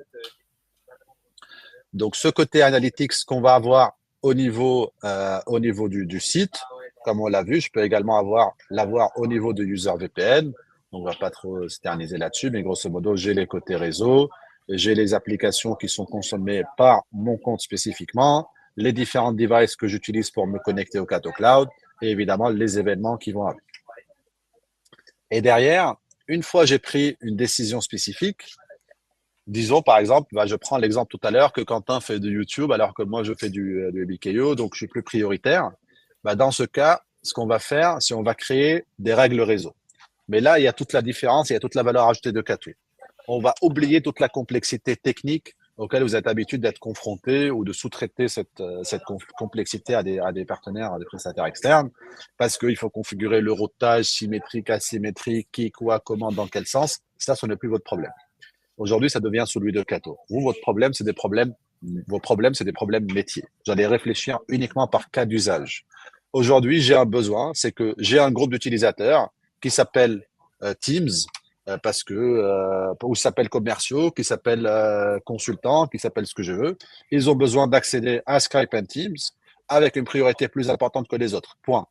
Speaker 2: Donc, ce côté analytics qu'on va avoir au niveau du site, comme on l'a vu, je peux également l'avoir au niveau de user VPN. On ne va pas trop s'éterniser là-dessus, mais grosso modo, j'ai les côtés réseau, j'ai les applications qui sont consommées par mon compte spécifiquement, les différents devices que j'utilise pour me connecter au Cato Cloud et évidemment les événements qui vont avec. Et derrière, une fois j'ai pris une décision spécifique, disons, par exemple, je prends l'exemple tout à l'heure que Quentin fait de YouTube alors que moi, je fais du BKO, donc je suis plus prioritaire. Dans ce cas, ce qu'on va faire, c'est on va créer des règles réseau. Mais là, il y a toute la différence, il y a toute la valeur ajoutée de Cato. On va oublier toute la complexité technique auquel vous êtes habitué d'être confronté ou de sous-traiter cette complexité à des partenaires, à des prestataires externes, parce qu'il faut configurer le routage symétrique, asymétrique, qui, quoi, comment, dans quel sens. Ça, ce n'est plus votre problème. Aujourd'hui, ça devient celui de Cato. Vous, vos problèmes, c'est des problèmes métiers. Vous allez réfléchir uniquement par cas d'usage. Aujourd'hui, j'ai un besoin, c'est que j'ai un groupe d'utilisateurs qui s'appelle Teams, parce que ou s'appelle commerciaux, qui s'appelle consultants, qui s'appelle ce que je veux. Ils ont besoin d'accéder à Skype et Teams avec une priorité plus importante que les autres. Point.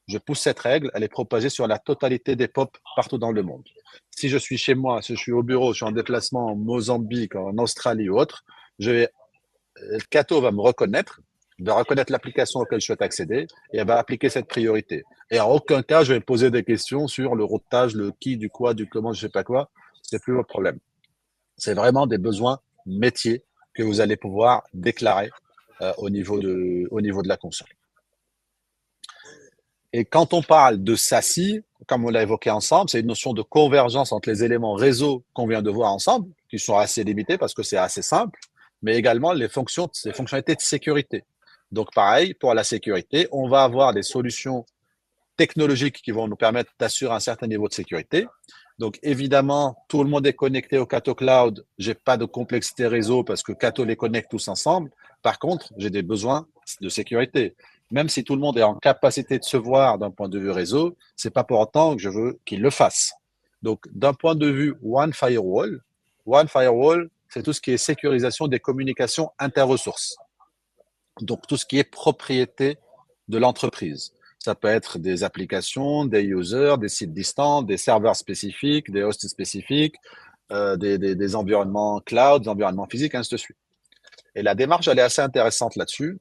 Speaker 2: Je pousse cette règle, elle est propagée sur la totalité des POP partout dans le monde. Si je suis chez moi, si je suis au bureau, je suis en déplacement en Mozambique, en Australie ou autre, Cato va me reconnaître, va reconnaître l'application auquel je souhaite accéder et elle va appliquer cette priorité. Et en aucun cas, je vais poser des questions sur le routage, le qui, du quoi, du comment, je sais pas quoi. C'est plus votre problème. C'est vraiment des besoins métiers que vous allez pouvoir déclarer au niveau de la console. Et quand on parle de SASI, comme on l'a évoqué ensemble, c'est une notion de convergence entre les éléments réseau qu'on vient de voir ensemble, qui sont assez limités parce que c'est assez simple, mais également les fonctionnalités de sécurité. Donc pareil, pour la sécurité, on va avoir des solutions technologiques qui vont nous permettre d'assurer un certain niveau de sécurité. Donc évidemment, tout le monde est connecté au Cato Cloud. J'ai pas de complexité réseau parce que Cato les connecte tous ensemble. Par contre, j'ai des besoins de sécurité. Même si tout le monde est en capacité de se voir d'un point de vue réseau, c'est pas pour autant que je veux qu'il le fasse. Donc, d'un point de vue One Firewall, c'est tout ce qui est sécurisation des communications interressources. Donc, tout ce qui est propriété de l'entreprise. Ça peut être des applications, des users, des sites distants, des serveurs spécifiques, des hosts spécifiques, des environnements cloud, des environnements physiques, ainsi de suite. Et la démarche, elle est assez intéressante là-dessus.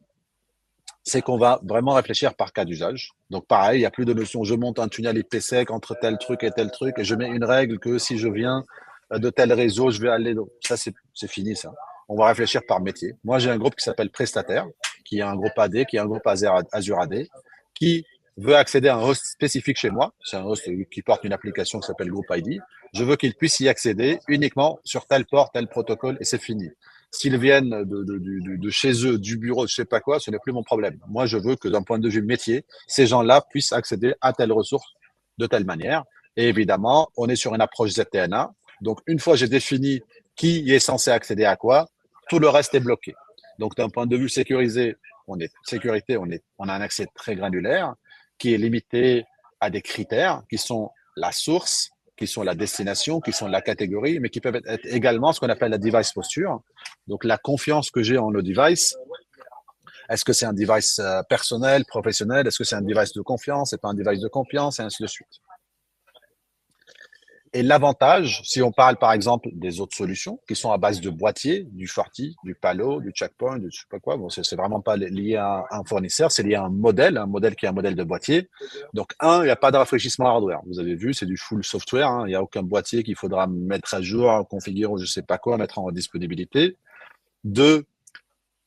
Speaker 2: C'est qu'on va vraiment réfléchir par cas d'usage. Donc, pareil, il n'y a plus de notion, je monte un tunnel IPsec entre tel truc et je mets une règle que si je viens de tel réseau, je vais aller. Ça, c'est fini, ça. On va réfléchir par métier. Moi, j'ai un groupe qui s'appelle Prestataire, qui est un groupe AD, qui est un groupe Azure AD, qui veut accéder à un host spécifique chez moi. C'est un host qui porte une application qui s'appelle Group ID. Je veux qu'il puisse y accéder uniquement sur tel port, tel protocole, et c'est fini. S'ils viennent de chez eux, du bureau, je sais pas quoi, ce n'est plus mon problème. Moi, je veux que d'un point de vue métier, ces gens-là puissent accéder à telle ressource de telle manière. Et évidemment, on est sur une approche ZTNA. Donc, une fois que j'ai défini qui est censé accéder à quoi, tout le reste est bloqué. Donc, d'un point de vue sécurisé, on a un accès très granulaire qui est limité à des critères qui sont la source, qui sont la destination, qui sont la catégorie, mais qui peuvent être également ce qu'on appelle la device posture. Donc, la confiance que j'ai en le device, est-ce que c'est un device personnel, professionnel, est-ce que c'est un device de confiance, c'est pas un device de confiance, et ainsi de suite. Et l'avantage, si on parle par exemple des autres solutions qui sont à base de boîtiers, du Forti, du Palo, du Checkpoint, du je sais pas quoi, bon, c'est vraiment pas lié à un fournisseur, c'est lié à un modèle qui est un modèle de boîtier. Donc, il n'y a pas de rafraîchissement hardware. Vous avez vu, c'est du full software, hein. Il n'y a aucun boîtier qu'il faudra mettre à jour, configurer, je sais pas quoi, mettre en disponibilité. Deux,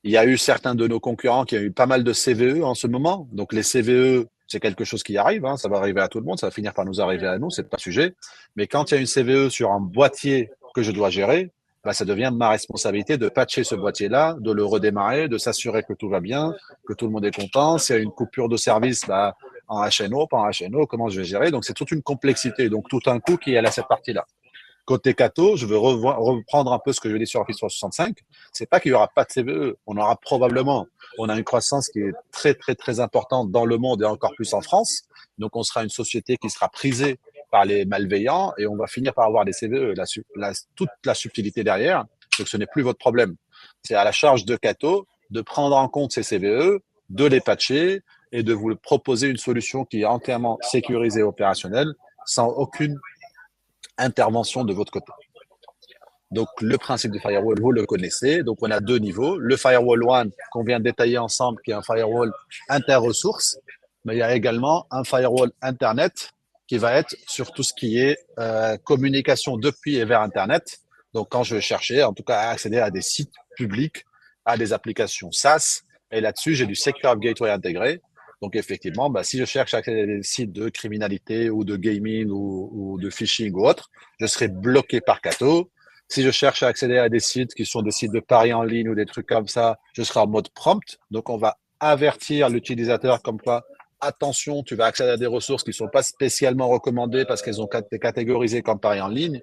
Speaker 2: il y a eu certains de nos concurrents qui ont eu pas mal de CVE en ce moment. Donc, les CVE, c'est quelque chose qui arrive, hein, ça va arriver à tout le monde, ça va finir par nous arriver à nous, c'est pas sujet. Mais quand il y a une CVE sur un boîtier que je dois gérer, bah, ça devient ma responsabilité de patcher ce boîtier-là, de le redémarrer, de s'assurer que tout va bien, que tout le monde est content. S'il y a une coupure de service, bah, en HNO, pas en HNO, comment je vais gérer? Donc, c'est toute une complexité. Donc, tout un coup qui est à cette partie-là. Côté Cato, je veux reprendre un peu ce que je dis sur Office 365. C'est pas qu'il y aura pas de CVE. On aura probablement. On a une croissance qui est très, très, très importante dans le monde et encore plus en France. Donc, on sera une société qui sera prisée par les malveillants et on va finir par avoir des CVE. Toute la subtilité derrière. Donc, ce n'est plus votre problème. C'est à la charge de Cato de prendre en compte ces CVE, de les patcher et de vous proposer une solution qui est entièrement sécurisée et opérationnelle sans aucune intervention de votre côté. Donc, le principe du firewall, vous le connaissez. Donc, on a deux niveaux. Le firewall one qu'on vient de détailler ensemble, qui est un firewall inter-ressources, mais il y a également un firewall Internet qui va être sur tout ce qui est communication depuis et vers Internet. Donc, quand je vais chercher, en tout cas, à accéder à des sites publics, à des applications SaaS, et là-dessus, j'ai du Secure Gateway intégré. Donc, effectivement, bah, si je cherche à accéder à des sites de criminalité ou de gaming ou de phishing ou autre, je serai bloqué par Cato. Si je cherche à accéder à des sites qui sont des sites de paris en ligne ou des trucs comme ça, je serai en mode prompt. Donc, on va avertir l'utilisateur comme quoi, attention, tu vas accéder à des ressources qui ne sont pas spécialement recommandées parce qu'elles ont été catégorisées comme paris en ligne,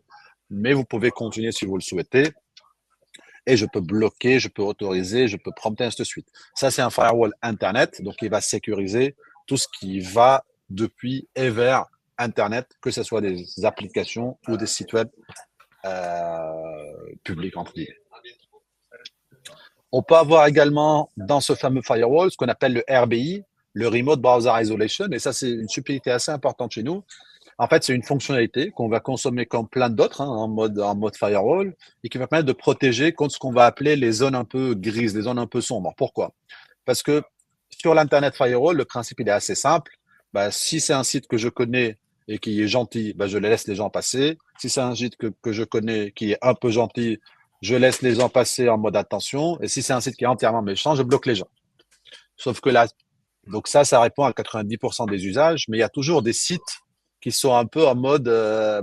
Speaker 2: mais vous pouvez continuer si vous le souhaitez. Et je peux bloquer, je peux autoriser, je peux prompter, ainsi de suite. Ça, c'est un firewall Internet, donc il va sécuriser tout ce qui va depuis et vers Internet, que ce soit des applications ou des sites web publics, entre guillemets. On peut avoir également dans ce fameux firewall ce qu'on appelle le RBI, le Remote Browser Isolation, et ça, c'est une subtilité assez importante chez nous. En fait, c'est une fonctionnalité qu'on va consommer comme plein d'autres, hein, en mode firewall et qui va permettre de protéger contre ce qu'on va appeler les zones un peu grises, les zones un peu sombres. Pourquoi? Parce que sur l'Internet Firewall, le principe il est assez simple. Bah, si c'est un site que je connais et qui est gentil, bah, je laisse les gens passer. Si c'est un site que je connais qui est un peu gentil, je laisse les gens passer en mode attention. Et si c'est un site qui est entièrement méchant, je bloque les gens. Sauf que là, donc ça répond à 90% des usages, mais il y a toujours des sites qui sont un peu en mode,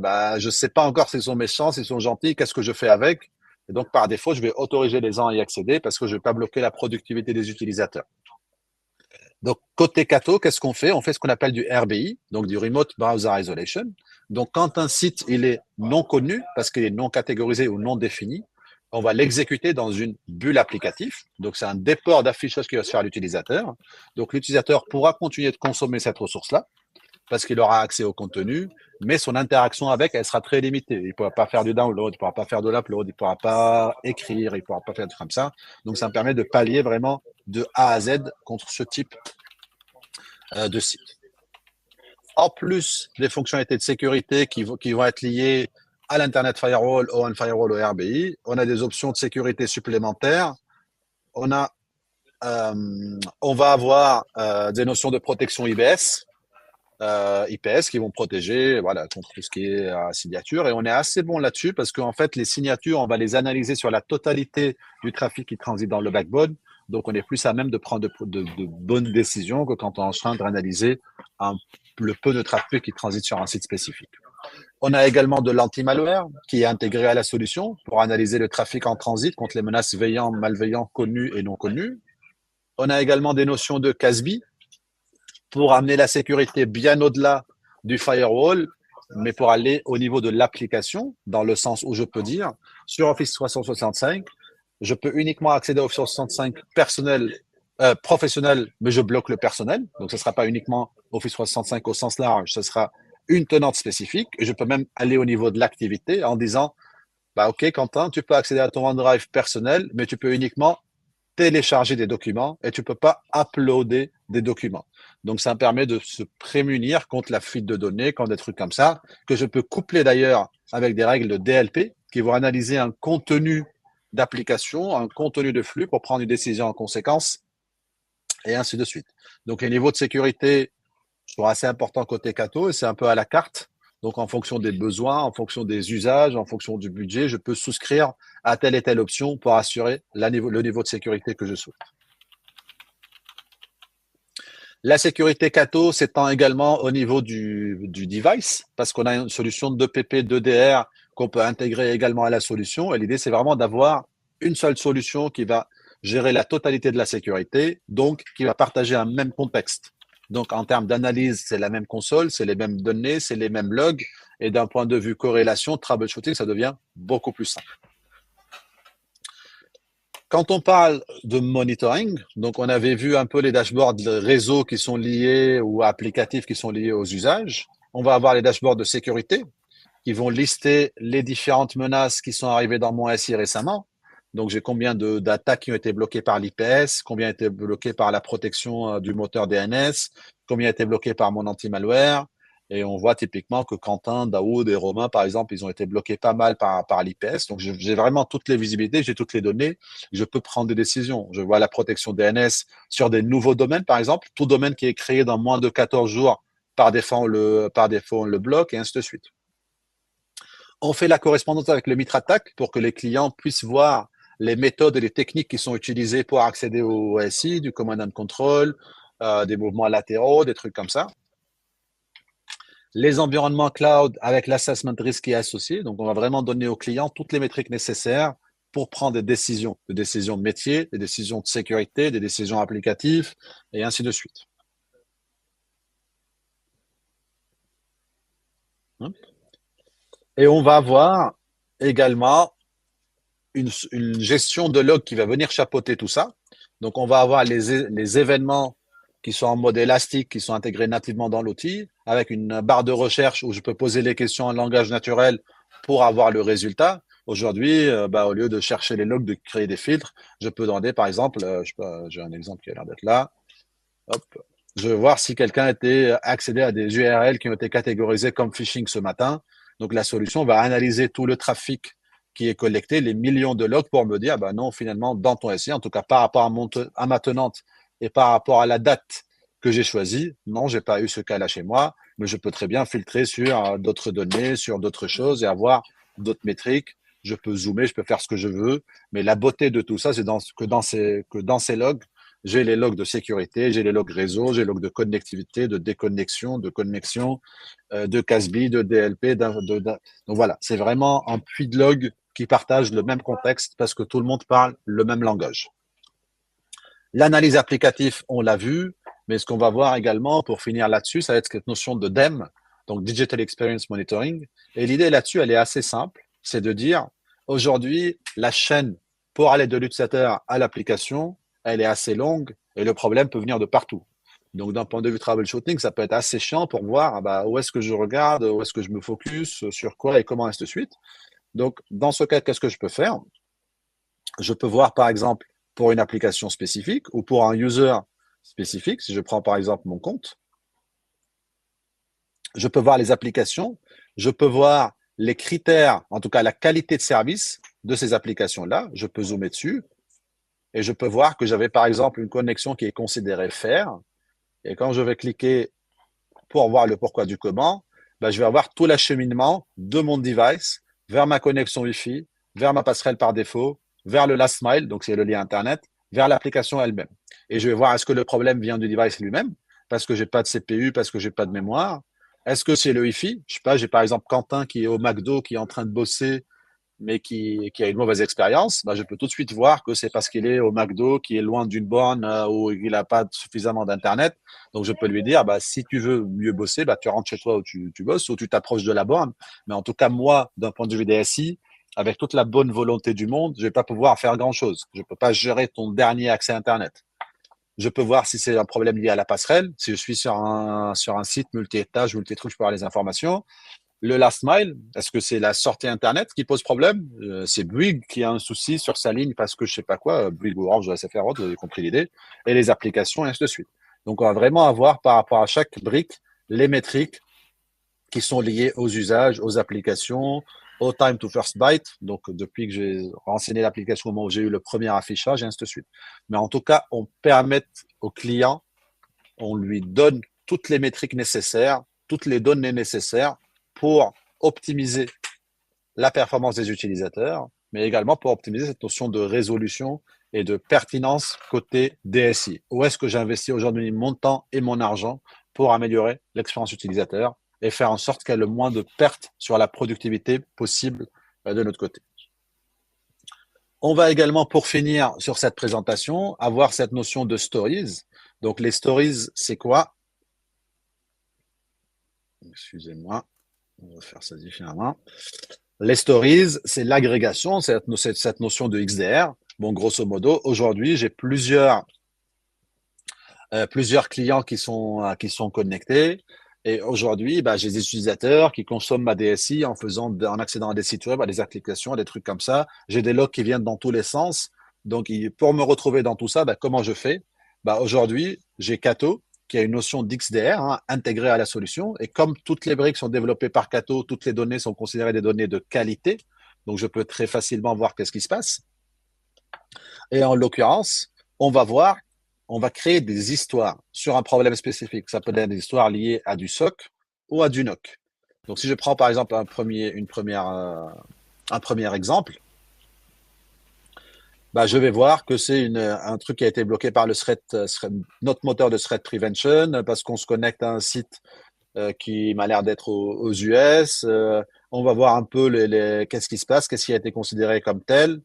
Speaker 2: bah, je sais pas encore s'ils sont méchants, s'ils sont gentils, qu'est-ce que je fais avec? Et donc, par défaut, je vais autoriser les gens à y accéder parce que je vais pas bloquer la productivité des utilisateurs. Donc, côté Cato, qu'est-ce qu'on fait? On fait ce qu'on appelle du RBI, donc du Remote Browser Isolation. Donc, quand un site, il est non connu, parce qu'il est non catégorisé ou non défini, on va l'exécuter dans une bulle applicative. Donc, c'est un déport d'affichage qui va se faire à l'utilisateur. Donc, l'utilisateur pourra continuer de consommer cette ressource-là. parce qu'il aura accès au contenu, mais son interaction avec, elle sera très limitée. Il ne pourra pas faire du download, il ne pourra pas faire de l'upload, il ne pourra pas écrire, il ne pourra pas faire de trucs comme ça. Donc, ça me permet de pallier vraiment de A à Z contre ce type de site. En plus des fonctionnalités de sécurité qui vont être liées à l'Internet Firewall, au Firewall, au RBI, on a des options de sécurité supplémentaires. On va avoir des notions de protection IPS qui vont protéger voilà, contre tout ce qui est signature. Et on est assez bon là-dessus parce qu'en fait, les signatures, on va les analyser sur la totalité du trafic qui transite dans le backbone. Donc, on est plus à même de prendre de bonnes décisions que quand on est en train d'analyser le peu de trafic qui transite sur un site spécifique. On a également de l'anti-malware qui est intégré à la solution pour analyser le trafic en transit contre les menaces veillantes, malveillantes, connues et non connues. On a également des notions de CASB pour amener la sécurité bien au-delà du firewall, mais pour aller au niveau de l'application, dans le sens où je peux dire, sur Office 365, je peux uniquement accéder à Office 365 professionnel, mais je bloque le personnel. Donc, ce ne sera pas uniquement Office 365 au sens large, ce sera une tenante spécifique. Et je peux même aller au niveau de l'activité en disant, bah, OK, Quentin, tu peux accéder à ton OneDrive personnel, mais tu peux uniquement télécharger des documents et tu ne peux pas uploader des documents. Donc, ça me permet de se prémunir contre la fuite de données, contre des trucs comme ça, que je peux coupler d'ailleurs avec des règles de DLP qui vont analyser un contenu d'application, un contenu de flux pour prendre une décision en conséquence et ainsi de suite. Donc, les niveaux de sécurité sont assez importants côté Cato et c'est un peu à la carte. Donc, en fonction des besoins, en fonction des usages, en fonction du budget, je peux souscrire à telle et telle option pour assurer le niveau de sécurité que je souhaite. La sécurité Cato s'étend également au niveau du device parce qu'on a une solution d'EPP, d'EDR qu'on peut intégrer également à la solution. Et l'idée, c'est vraiment d'avoir une seule solution qui va gérer la totalité de la sécurité, donc qui va partager un même contexte. Donc, en termes d'analyse, c'est la même console, c'est les mêmes données, c'est les mêmes logs. Et d'un point de vue corrélation, troubleshooting, ça devient beaucoup plus simple. Quand on parle de monitoring, donc on avait vu un peu les dashboards de réseau qui sont liés ou applicatifs qui sont liés aux usages. On va avoir les dashboards de sécurité qui vont lister les différentes menaces qui sont arrivées dans mon SI récemment. Donc, j'ai combien d'attaques qui ont été bloquées par l'IPS, combien ont été bloquées par la protection du moteur DNS, combien ont été bloquées par mon anti-malware. Et on voit typiquement que Quentin, Daoud et Romain, par exemple, ils ont été bloqués pas mal par l'IPS. Donc, j'ai vraiment toutes les visibilités, j'ai toutes les données. Je peux prendre des décisions. Je vois la protection DNS sur des nouveaux domaines, par exemple. Tout domaine qui est créé dans moins de 14 jours, par défaut, on le bloque et ainsi de suite. On fait la correspondance avec le MitraTac pour que les clients puissent voir les méthodes et les techniques qui sont utilisées pour accéder au SI, du command and control, des mouvements latéraux, des trucs comme ça. Les environnements cloud avec l'assessment risk qui est associé. Donc, on va vraiment donner aux clients toutes les métriques nécessaires pour prendre des décisions de métier, des décisions de sécurité, des décisions applicatives, et ainsi de suite. Et on va avoir également une gestion de log qui va venir chapeauter tout ça. Donc, on va avoir les événements qui sont en mode élastique, qui sont intégrés nativement dans l'outil, avec une barre de recherche où je peux poser les questions en langage naturel pour avoir le résultat. Aujourd'hui, au lieu de chercher les logs, de créer des filtres, je peux demander, par exemple, j'ai un exemple qui a l'air d'être là. Hop, je vais voir si quelqu'un a été accédé à des URL qui ont été catégorisés comme phishing ce matin. Donc, la solution va analyser tout le trafic qui est collecté, les millions de logs pour me dire, non, finalement, dans ton SI, en tout cas par rapport à ma tenante et par rapport à la date que j'ai choisie, non, j'ai pas eu ce cas-là chez moi, mais je peux très bien filtrer sur d'autres données, sur d'autres choses et avoir d'autres métriques. Je peux zoomer, je peux faire ce que je veux, mais la beauté de tout ça, c'est que dans ces logs, j'ai les logs de sécurité, j'ai les logs réseau, j'ai les logs de connectivité, de déconnexion, de connexion, de CASB, de DLP. Donc voilà, c'est vraiment un puits de logs qui partagent le même contexte parce que tout le monde parle le même langage. L'analyse applicative, on l'a vu, mais ce qu'on va voir également, pour finir là-dessus, ça va être cette notion de DEM, donc Digital Experience Monitoring. Et l'idée là-dessus, elle est assez simple, c'est de dire, aujourd'hui, la chaîne pour aller de l'utilisateur à l'application, elle est assez longue et le problème peut venir de partout. Donc, d'un point de vue troubleshooting, ça peut être assez chiant pour voir où est-ce que je regarde, où est-ce que je me focus, sur quoi et comment, ainsi de suite. Donc, dans ce cas, qu'est-ce que je peux faire? Je peux voir, par exemple, pour une application spécifique ou pour un user spécifique, si je prends par exemple mon compte, je peux voir les applications, je peux voir les critères, en tout cas la qualité de service de ces applications-là, je peux zoomer dessus et je peux voir que j'avais par exemple une connexion qui est considérée faire. Et quand je vais cliquer pour voir le pourquoi du comment, je vais avoir tout l'acheminement de mon device vers ma connexion Wi-Fi, vers ma passerelle par défaut, vers le last mile, donc c'est le lien Internet, vers l'application elle-même. Et je vais voir est-ce que le problème vient du device lui-même, parce que j'ai pas de CPU, parce que j'ai pas de mémoire. Est-ce que c'est le Wi-Fi? Je sais pas, j'ai par exemple Quentin qui est au McDo, qui est en train de bosser mais qui a une mauvaise expérience, je peux tout de suite voir que c'est parce qu'il est au McDo, qui est loin d'une borne où il n'a pas suffisamment d'Internet. Donc, je peux lui dire, si tu veux mieux bosser, tu rentres chez toi où tu bosses ou tu t'approches de la borne. Mais en tout cas, moi, d'un point de vue DSI, avec toute la bonne volonté du monde, je ne vais pas pouvoir faire grand-chose. Je ne peux pas gérer ton dernier accès Internet. Je peux voir si c'est un problème lié à la passerelle. Si je suis sur un site multi-étage, multi-truc, je peux avoir les informations. Le last mile, est-ce que c'est la sortie Internet qui pose problème? C'est Bouygues qui a un souci sur sa ligne parce que je sais pas quoi, Bouygues ou Orange, SFR, vous avez compris l'idée, et les applications, et ainsi de suite. Donc, on va vraiment avoir par rapport à chaque brique les métriques qui sont liées aux usages, aux applications, au time to first byte. Donc, depuis que j'ai renseigné l'application au moment où j'ai eu le premier affichage, et ainsi de suite. Mais en tout cas, on permet au client, on lui donne toutes les métriques nécessaires, toutes les données nécessaires pour optimiser la performance des utilisateurs, mais également pour optimiser cette notion de résolution et de pertinence côté DSI. Où est-ce que j'investis aujourd'hui mon temps et mon argent pour améliorer l'expérience utilisateur et faire en sorte qu'il y ait le moins de pertes sur la productivité possible de notre côté. On va également, pour finir sur cette présentation, avoir cette notion de stories. Donc, les stories, c'est quoi? Excusez-moi, on va faire ça différemment. Les stories, c'est l'agrégation, c'est cette notion de XDR. Bon, grosso modo, aujourd'hui, j'ai plusieurs clients qui sont connectés. Et aujourd'hui, j'ai des utilisateurs qui consomment ma DSI en accédant à des sites web, à des applications, à des trucs comme ça. J'ai des logs qui viennent dans tous les sens. Donc, pour me retrouver dans tout ça, comment je fais? Aujourd'hui, j'ai Cato qui a une notion d'XDR intégrée à la solution. Et comme toutes les briques sont développées par Cato, toutes les données sont considérées des données de qualité. Donc, je peux très facilement voir qu'est-ce qui se passe. Et en l'occurrence, on va créer des histoires sur un problème spécifique. Ça peut être des histoires liées à du SOC ou à du NOC. Donc, si je prends par exemple un premier exemple, je vais voir que c'est un truc qui a été bloqué par notre moteur de threat prevention parce qu'on se connecte à un site qui m'a l'air d'être aux US. On va voir un peu qu'est-ce qui se passe, qu'est-ce qui a été considéré comme tel.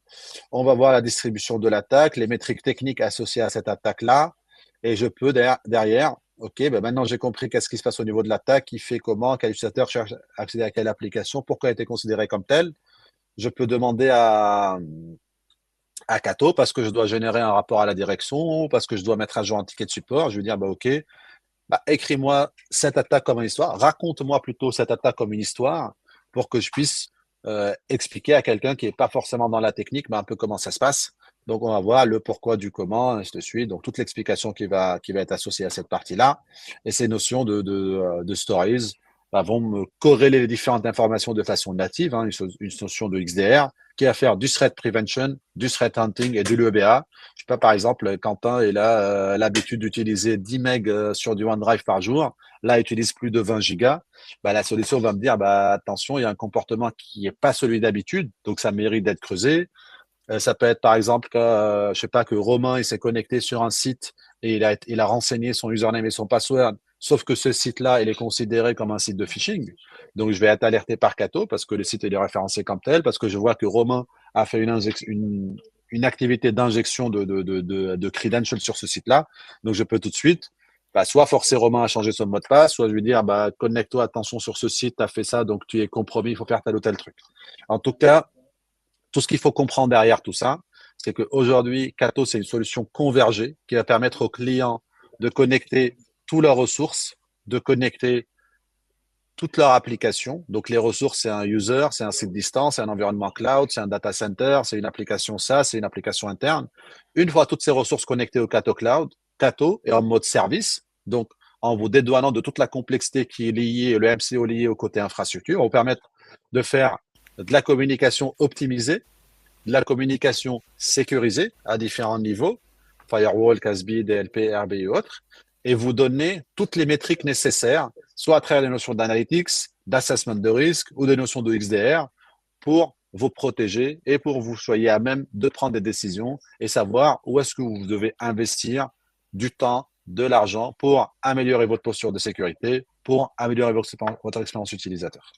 Speaker 2: On va voir la distribution de l'attaque, les métriques techniques associées à cette attaque-là. Et je peux derrière, OK, maintenant j'ai compris qu'est-ce qui se passe au niveau de l'attaque, qui fait comment, quel utilisateur cherche à accéder à quelle application, pourquoi elle a été considérée comme telle. Je peux demander à Cato parce que je dois générer un rapport à la direction, parce que je dois mettre à jour un ticket de support. Je vais dire, OK, écris-moi cette attaque comme une histoire, raconte-moi plutôt cette attaque comme une histoire pour que je puisse expliquer à quelqu'un qui n'est pas forcément dans la technique, mais un peu comment ça se passe. Donc, on va voir le pourquoi du comment, ainsi de suite. Donc, toute l'explication qui va être associée à cette partie-là. Et ces notions de stories vont me corréler les différentes informations de façon native, une notion de XDR qui va faire du threat prevention, du threat hunting et du l'EBA. Je sais pas, par exemple, Quentin, il a l'habitude d'utiliser 10 MB sur du OneDrive par jour. Là, il utilise plus de 20 gigas. La solution va me dire, attention, il y a un comportement qui n'est pas celui d'habitude, donc ça mérite d'être creusé. Ça peut être, par exemple, je sais pas, que Romain, il s'est connecté sur un site et il a renseigné son username et son password, sauf que ce site-là, il est considéré comme un site de phishing. Donc, je vais être alerté par Cato parce que le site il est référencé comme tel, parce que je vois que Romain a fait une activité d'injection de credentials sur ce site-là. Donc, je peux tout de suite soit forcer Romain à changer son mot de passe, soit je lui dire connecte-toi, attention sur ce site, tu as fait ça, donc tu es compromis, il faut faire tel ou tel truc. En tout cas, tout ce qu'il faut comprendre derrière tout ça, c'est qu'aujourd'hui, Cato, c'est une solution convergée qui va permettre aux clients de connecter toutes leurs ressources, de connecter toutes leurs applications. Donc, les ressources, c'est un user, c'est un site distant, c'est un environnement cloud, c'est un data center, c'est une application SaaS, c'est une application interne. Une fois toutes ces ressources connectées au Cato Cloud, Cato est en mode service. Donc, en vous dédouanant de toute la complexité qui est liée, le MCO lié au côté infrastructure, on va vous permettre de faire de la communication optimisée, de la communication sécurisée à différents niveaux, firewall, CASB, DLP, RB et autres, et vous donner toutes les métriques nécessaires, soit à travers les notions d'analytics, d'assessment de risque ou des notions de XDR, pour vous protéger et pour que vous soyez à même de prendre des décisions et savoir où est-ce que vous devez investir du temps, de l'argent pour améliorer votre posture de sécurité, pour améliorer votre expérience utilisateur.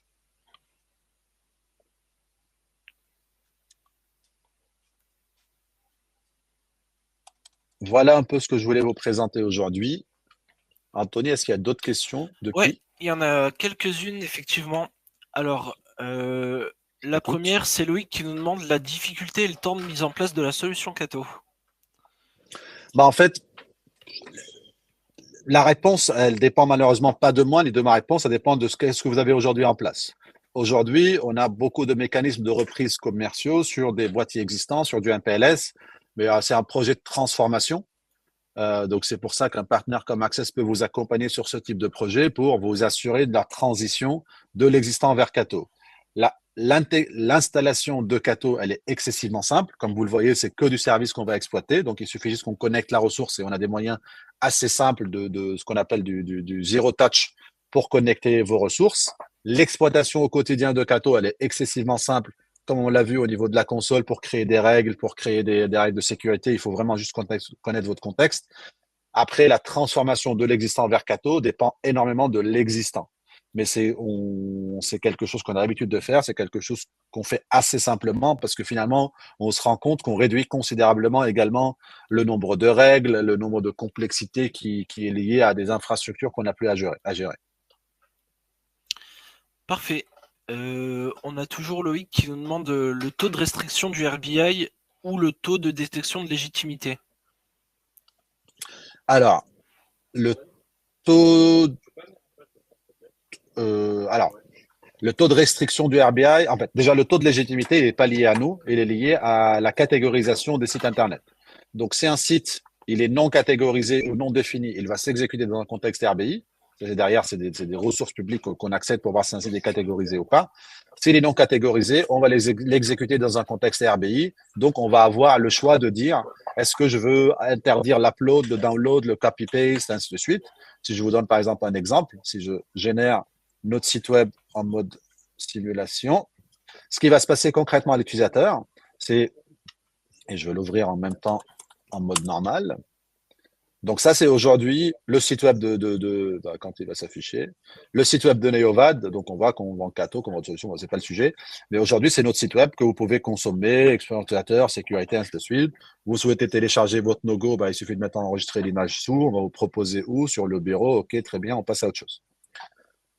Speaker 2: Voilà un peu ce que je voulais vous présenter aujourd'hui. Anthony, est-ce qu'il y a d'autres questions depuis?
Speaker 1: Ouais, il y en a quelques-unes, effectivement. Alors, la première, c'est Loïc qui nous demande la difficulté et le temps de mise en place de la solution Cato.
Speaker 2: En fait, la réponse, elle dépend malheureusement pas de moi ni de ma réponse, ça dépend de ce que vous avez aujourd'hui en place. Aujourd'hui, on a beaucoup de mécanismes de reprise commerciaux sur des boîtiers existants, sur du MPLS, mais c'est un projet de transformation. Donc, c'est pour ça qu'un partenaire comme Access peut vous accompagner sur ce type de projet pour vous assurer de la transition de l'existant vers Cato. L'installation de Cato, elle est excessivement simple. Comme vous le voyez, c'est que du service qu'on va exploiter. Donc, il suffit juste qu'on connecte la ressource et on a des moyens assez simples de ce qu'on appelle du zero touch pour connecter vos ressources. L'exploitation au quotidien de Cato, elle est excessivement simple. Comme on l'a vu au niveau de la console, pour créer des règles, pour créer des règles de sécurité, il faut vraiment juste connaître votre contexte. Après, la transformation de l'existant vers Cato dépend énormément de l'existant. Mais c'est quelque chose qu'on a l'habitude de faire, c'est quelque chose qu'on fait assez simplement parce que finalement, on se rend compte qu'on réduit considérablement également le nombre de règles, le nombre de complexités qui est lié à des infrastructures qu'on n'a plus à gérer.
Speaker 1: Parfait. On a toujours Loïc qui nous demande le taux de restriction du RBI ou le taux de détection de légitimité.
Speaker 2: Alors, le taux le taux de restriction du RBI, en fait, déjà, le taux de légitimité n'est pas lié à nous, il est lié à la catégorisation des sites Internet. Donc, si un site, il est non catégorisé ou non défini, il va s'exécuter dans un contexte RBI. Derrière, c'est des ressources publiques qu'on accède pour voir si un site est catégorisé ou pas. S'il est non catégorisé, on va l'exécuter dans un contexte RBI. Donc, on va avoir le choix de dire, est-ce que je veux interdire l'upload, le download, le copy-paste, ainsi de suite. Si je vous donne par exemple un exemple, si je génère notre site web en mode simulation, ce qui va se passer concrètement à l'utilisateur, c'est, et je vais l'ouvrir en même temps en mode normal. Donc ça, c'est aujourd'hui le site web quand il va s'afficher, le site web de Neovad. Donc on voit qu'on vend Cato comme votre solution, c'est pas le sujet. Mais aujourd'hui, c'est notre site web que vous pouvez consommer, expérience utilisateur, sécurité, ainsi de suite. Vous souhaitez télécharger votre logo, il suffit de mettre enregistrer l'image sous. On va vous proposer où sur le bureau. OK, très bien, on passe à autre chose.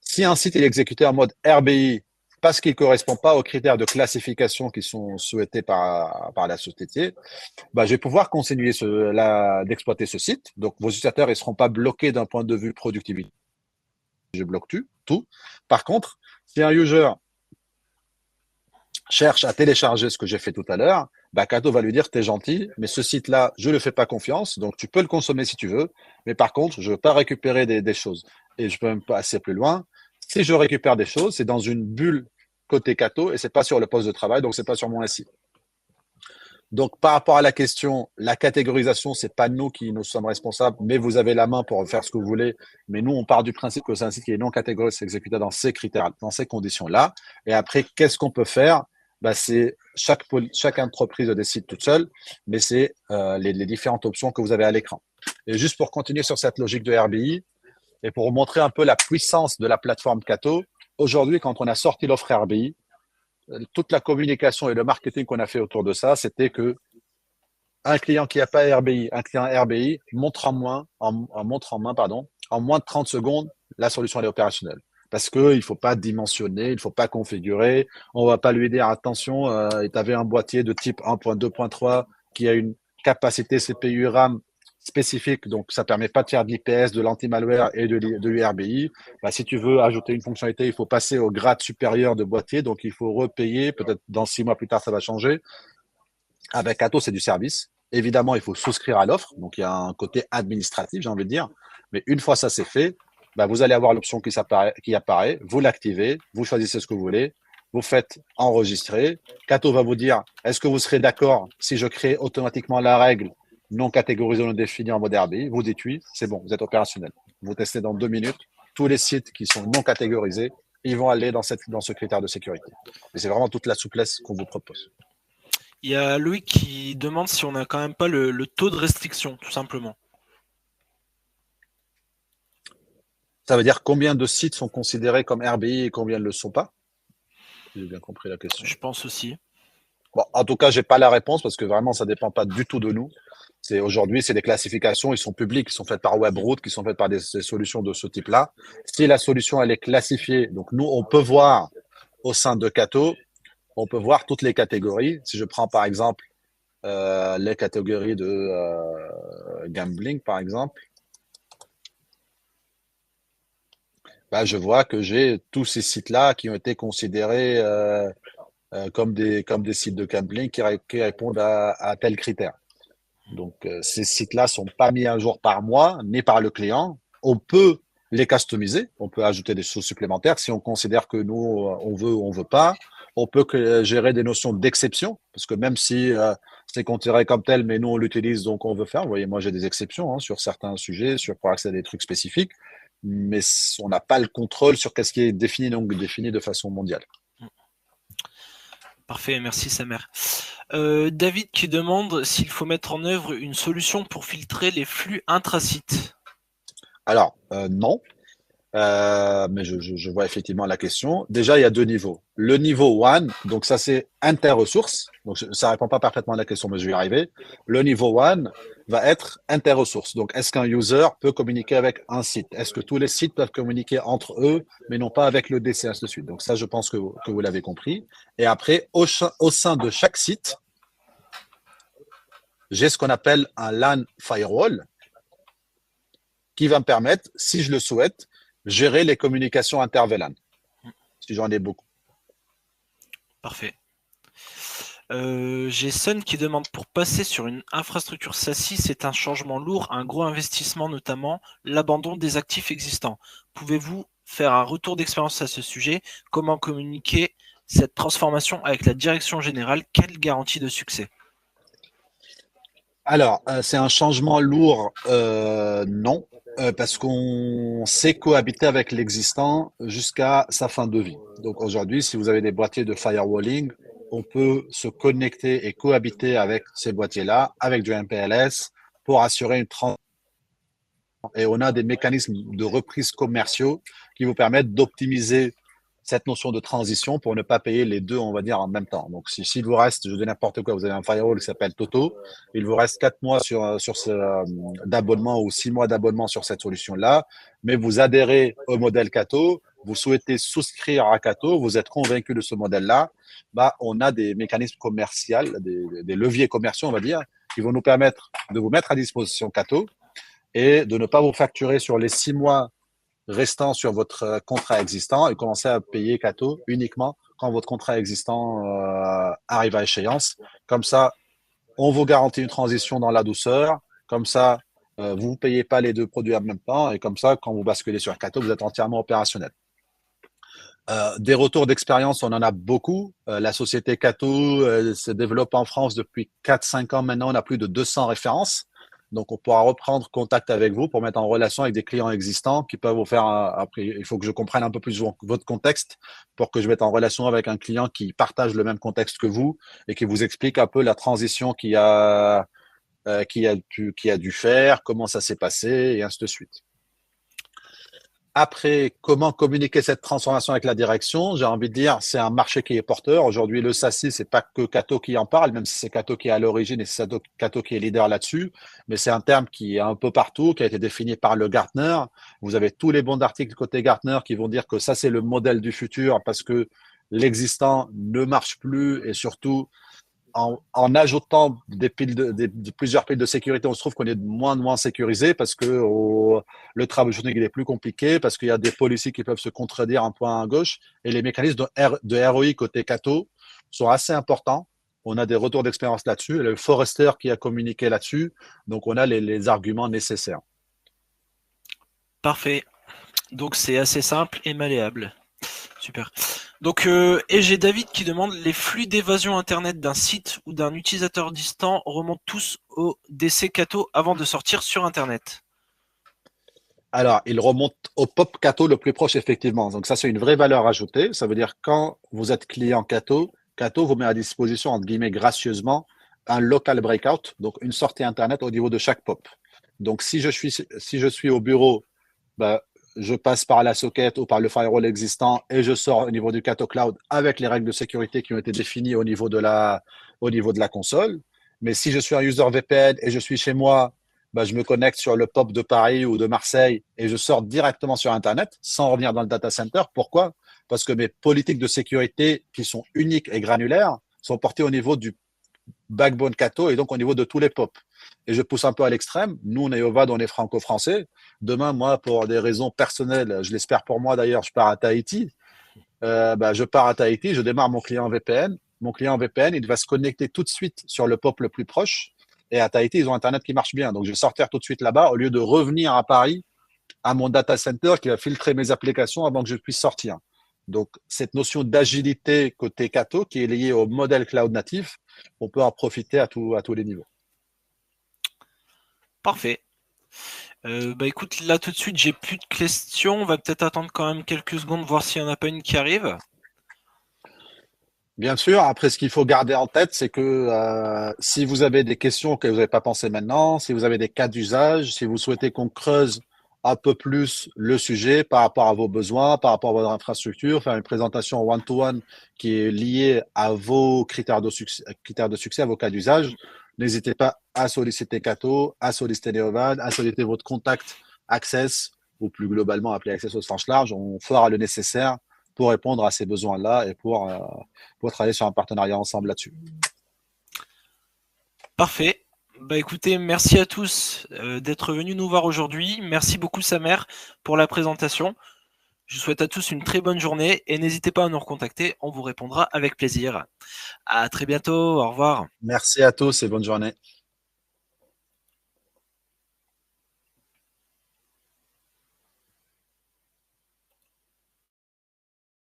Speaker 2: Si un site est exécuté en mode RBI parce qu'il ne correspond pas aux critères de classification qui sont souhaités par la société, je vais pouvoir continuer d'exploiter ce site. Donc, vos utilisateurs ne seront pas bloqués d'un point de vue productivité. Je bloque tout. Par contre, si un user cherche à télécharger ce que j'ai fait tout à l'heure, Cato va lui dire, t'es gentil, mais ce site-là, je ne le fais pas confiance, donc tu peux le consommer si tu veux, mais par contre, je ne veux pas récupérer des choses. Et je ne peux même pas assez plus loin. Si je récupère des choses, c'est dans une bulle côté Cato et ce n'est pas sur le poste de travail, donc ce n'est pas sur mon SI. Donc, par rapport à la question, la catégorisation, ce n'est pas nous qui nous sommes responsables, mais vous avez la main pour faire ce que vous voulez. Mais nous, on part du principe que c'est un site qui est non catégorisé, c'est exécuté dans ces critères, dans ces conditions-là. Et après, qu'est-ce qu'on peut faire? C'est chaque entreprise décide toute seule, mais c'est les différentes options que vous avez à l'écran. Et juste pour continuer sur cette logique de RBI, et pour vous montrer un peu la puissance de la plateforme Cato, aujourd'hui, quand on a sorti l'offre RBI, toute la communication et le marketing qu'on a fait autour de ça, c'était que un client qui n'a pas RBI, un client RBI montre en moins de 30 secondes, la solution elle est opérationnelle. Parce qu'il ne faut pas dimensionner, il ne faut pas configurer. On ne va pas lui dire attention, tu avais un boîtier de type 1.2.3 qui a une capacité CPU RAM spécifique, donc ça ne permet pas de faire de l'IPS, de l'anti-malware et de l'URBI. Bah, si tu veux ajouter une fonctionnalité, il faut passer au grade supérieur de boîtier, donc il faut repayer, peut-être dans 6 mois plus tard, ça va changer. Avec Atos, c'est du service. Évidemment, il faut souscrire à l'offre, donc il y a un côté administratif, j'ai envie de dire. Mais une fois ça c'est fait, bah, vous allez avoir l'option qui apparaît, vous l'activez, vous choisissez ce que vous voulez, vous faites enregistrer. Cato va vous dire, est-ce que vous serez d'accord si je crée automatiquement la règle non catégorisée, non définie en mode RBI? Vous dites oui, c'est bon, vous êtes opérationnel. Vous testez dans 2 minutes. Tous les sites qui sont non catégorisés, ils vont aller dans ce critère de sécurité. Et c'est vraiment toute la souplesse qu'on vous propose.
Speaker 1: Il y a Loïc qui demande si on n'a quand même pas le taux de restriction, tout simplement.
Speaker 2: Ça veut dire combien de sites sont considérés comme RBI et combien ne le sont pas? J'ai bien compris la question.
Speaker 1: Je pense aussi.
Speaker 2: Bon, en tout cas, j'ai pas la réponse parce que vraiment, ça dépend pas du tout de nous. Aujourd'hui, c'est des classifications, ils sont publics, ils sont faites par Webroot, qui sont faites par des solutions de ce type-là. Si la solution elle est classifiée, donc nous, on peut voir au sein de Cato, on peut voir toutes les catégories. Si je prends par exemple les catégories de gambling, par exemple, bah, je vois que j'ai tous ces sites-là qui ont été considérés comme des sites de gambling qui répondent à tel critère. Donc, ces sites-là sont pas mis à jour par moi ni par le client. On peut les customiser, on peut ajouter des choses supplémentaires si on considère que nous, on veut pas. On peut gérer des notions d'exception, parce que même si c'est considéré comme tel, mais nous, on l'utilise, donc on veut faire. Vous voyez, moi, j'ai des exceptions sur certains sujets, pour accéder à des trucs spécifiques, mais on n'a pas le contrôle sur qu'est-ce qui est défini, donc défini de façon mondiale.
Speaker 1: Parfait, merci Samer. David qui demande s'il faut mettre en œuvre une solution pour filtrer les flux intra-sites.
Speaker 2: Alors, non, mais je vois effectivement la question. Déjà, il y a 2 niveaux. Le niveau 1, donc ça c'est inter-ressources. Donc ça répond pas parfaitement à la question, mais je vais y arriver. Le niveau 1 va être inter-ressources. Donc est-ce qu'un user peut communiquer avec un site? Est-ce que tous les sites peuvent communiquer entre eux, mais non pas avec le DC, ainsi de suite. Donc ça, je pense que vous l'avez compris. Et après, au sein de chaque site, j'ai ce qu'on appelle un LAN firewall qui va me permettre, si je le souhaite, gérer les communications inter-VLAN, si j'en ai beaucoup.
Speaker 1: Parfait. J'ai Sun qui demande pour passer sur une infrastructure SASI, c'est un changement lourd, un gros investissement, notamment l'abandon des actifs existants. Pouvez-vous faire un retour d'expérience à ce sujet? Comment communiquer cette transformation avec la direction générale? Quelle garantie de succès?
Speaker 2: Alors, c'est un changement lourd, non, parce qu'on sait cohabiter avec l'existant jusqu'à sa fin de vie. Donc aujourd'hui, si vous avez des boîtiers de firewalling, on peut se connecter et cohabiter avec ces boîtiers-là, avec du MPLS, pour assurer une transition. Et on a des mécanismes de reprise commerciaux qui vous permettent d'optimiser cette notion de transition pour ne pas payer les deux, on va dire, en même temps. Donc, s'il vous reste, je dis n'importe quoi, vous avez un firewall qui s'appelle Toto, il vous reste 4 mois d'abonnement ou 6 mois d'abonnement sur cette solution-là, mais vous adhérez au modèle Cato, vous souhaitez souscrire à Cato, vous êtes convaincu de ce modèle-là, bah, on a des mécanismes commerciaux, des leviers commerciaux, on va dire, qui vont nous permettre de vous mettre à disposition Cato et de ne pas vous facturer sur les 6 mois restant sur votre contrat existant et commencer à payer Cato uniquement quand votre contrat existant arrive à échéance. Comme ça, on vous garantit une transition dans la douceur. Comme ça, vous ne payez pas les deux produits en même temps. Et comme ça, quand vous basculez sur Cato, vous êtes entièrement opérationnel. Des retours d'expérience, on en a beaucoup. La société Cato se développe en France depuis 4-5 ans maintenant. On a plus de 200 références. Donc, on pourra reprendre contact avec vous pour mettre en relation avec des clients existants qui peuvent vous faire. Après, il faut que je comprenne un peu plus votre contexte pour que je mette en relation avec un client qui partage le même contexte que vous et qui vous explique un peu la transition qu'il a dû faire, comment ça s'est passé et ainsi de suite. Après, comment communiquer cette transformation avec la direction? J'ai envie de dire, c'est un marché qui est porteur. Aujourd'hui, le SASI, c'est pas que Cato qui en parle, même si c'est Cato qui est à l'origine et c'est Cato qui est leader là-dessus. Mais c'est un terme qui est un peu partout, qui a été défini par le Gartner. Vous avez tous les bons d'articles côté Gartner qui vont dire que ça, c'est le modèle du futur parce que l'existant ne marche plus et surtout, en ajoutant plusieurs piles de sécurité, on se trouve qu'on est de moins en moins sécurisé parce que le troubleshooting il est plus compliqué, parce qu'il y a des policiers qui peuvent se contredire un point à gauche, et les mécanismes de ROI côté Cato sont assez importants. On a des retours d'expérience là-dessus. Le Forrester qui a communiqué là-dessus, donc on a les arguments nécessaires.
Speaker 1: Parfait. Donc c'est assez simple et malléable. Super. Donc, et j'ai David qui demande les flux d'évasion internet d'un site ou d'un utilisateur distant remontent tous au DC Cato avant de sortir sur internet.
Speaker 2: Alors, il remonte au pop Cato le plus proche, effectivement. Donc, ça, c'est une vraie valeur ajoutée. Ça veut dire quand vous êtes client Cato, Cato vous met à disposition, entre guillemets, gracieusement, un local breakout, donc une sortie Internet au niveau de chaque pop. Donc, si je suis au bureau, bah, je passe par la socket ou par le firewall existant et je sors au niveau du Cato Cloud avec les règles de sécurité qui ont été définies au niveau de la console. Mais si je suis un user VPN et je suis chez moi, bah, je me connecte sur le POP de Paris ou de Marseille et je sors directement sur Internet sans revenir dans le data center. Pourquoi? Parce que mes politiques de sécurité qui sont uniques et granulaires sont portées au niveau du backbone Cato et donc au niveau de tous les POP. Et je pousse un peu à l'extrême. Nous, Neovad, on est franco-français. Demain, moi, pour des raisons personnelles, je l'espère pour moi d'ailleurs, je pars à Tahiti. Bah, je pars à Tahiti, je démarre mon client VPN. Mon client VPN, il va se connecter tout de suite sur le POP le plus proche. Et à Tahiti, ils ont Internet qui marche bien. Donc, je vais sortir tout de suite là-bas au lieu de revenir à Paris à mon data center qui va filtrer mes applications avant que je puisse sortir. Donc, cette notion d'agilité côté Cato qui est liée au modèle cloud natif, on peut en profiter à tous les niveaux.
Speaker 1: Parfait. Bah écoute, là tout de suite, j'ai plus de questions. On va peut-être attendre quand même quelques secondes, voir s'il n'y en a pas une qui arrive.
Speaker 2: Bien sûr, après, ce qu'il faut garder en tête, c'est que si vous avez des questions que vous n'avez pas pensé maintenant, si vous avez des cas d'usage, si vous souhaitez qu'on creuse un peu plus le sujet par rapport à vos besoins, par rapport à votre infrastructure, faire une présentation one-to-one qui est liée à vos critères de succès, à vos cas d'usage, n'hésitez pas à solliciter Cato, à solliciter Neovad, à solliciter votre contact Access ou plus globalement appeler Access au sens large. On fera le nécessaire pour répondre à ces besoins-là et pour travailler sur un partenariat ensemble là-dessus.
Speaker 1: Parfait. Bah écoutez, merci à tous d'être venus nous voir aujourd'hui. Merci beaucoup Samer pour la présentation. Je vous souhaite à tous une très bonne journée et n'hésitez pas à nous recontacter, on vous répondra avec plaisir. À très bientôt, au revoir.
Speaker 2: Merci à tous et bonne journée.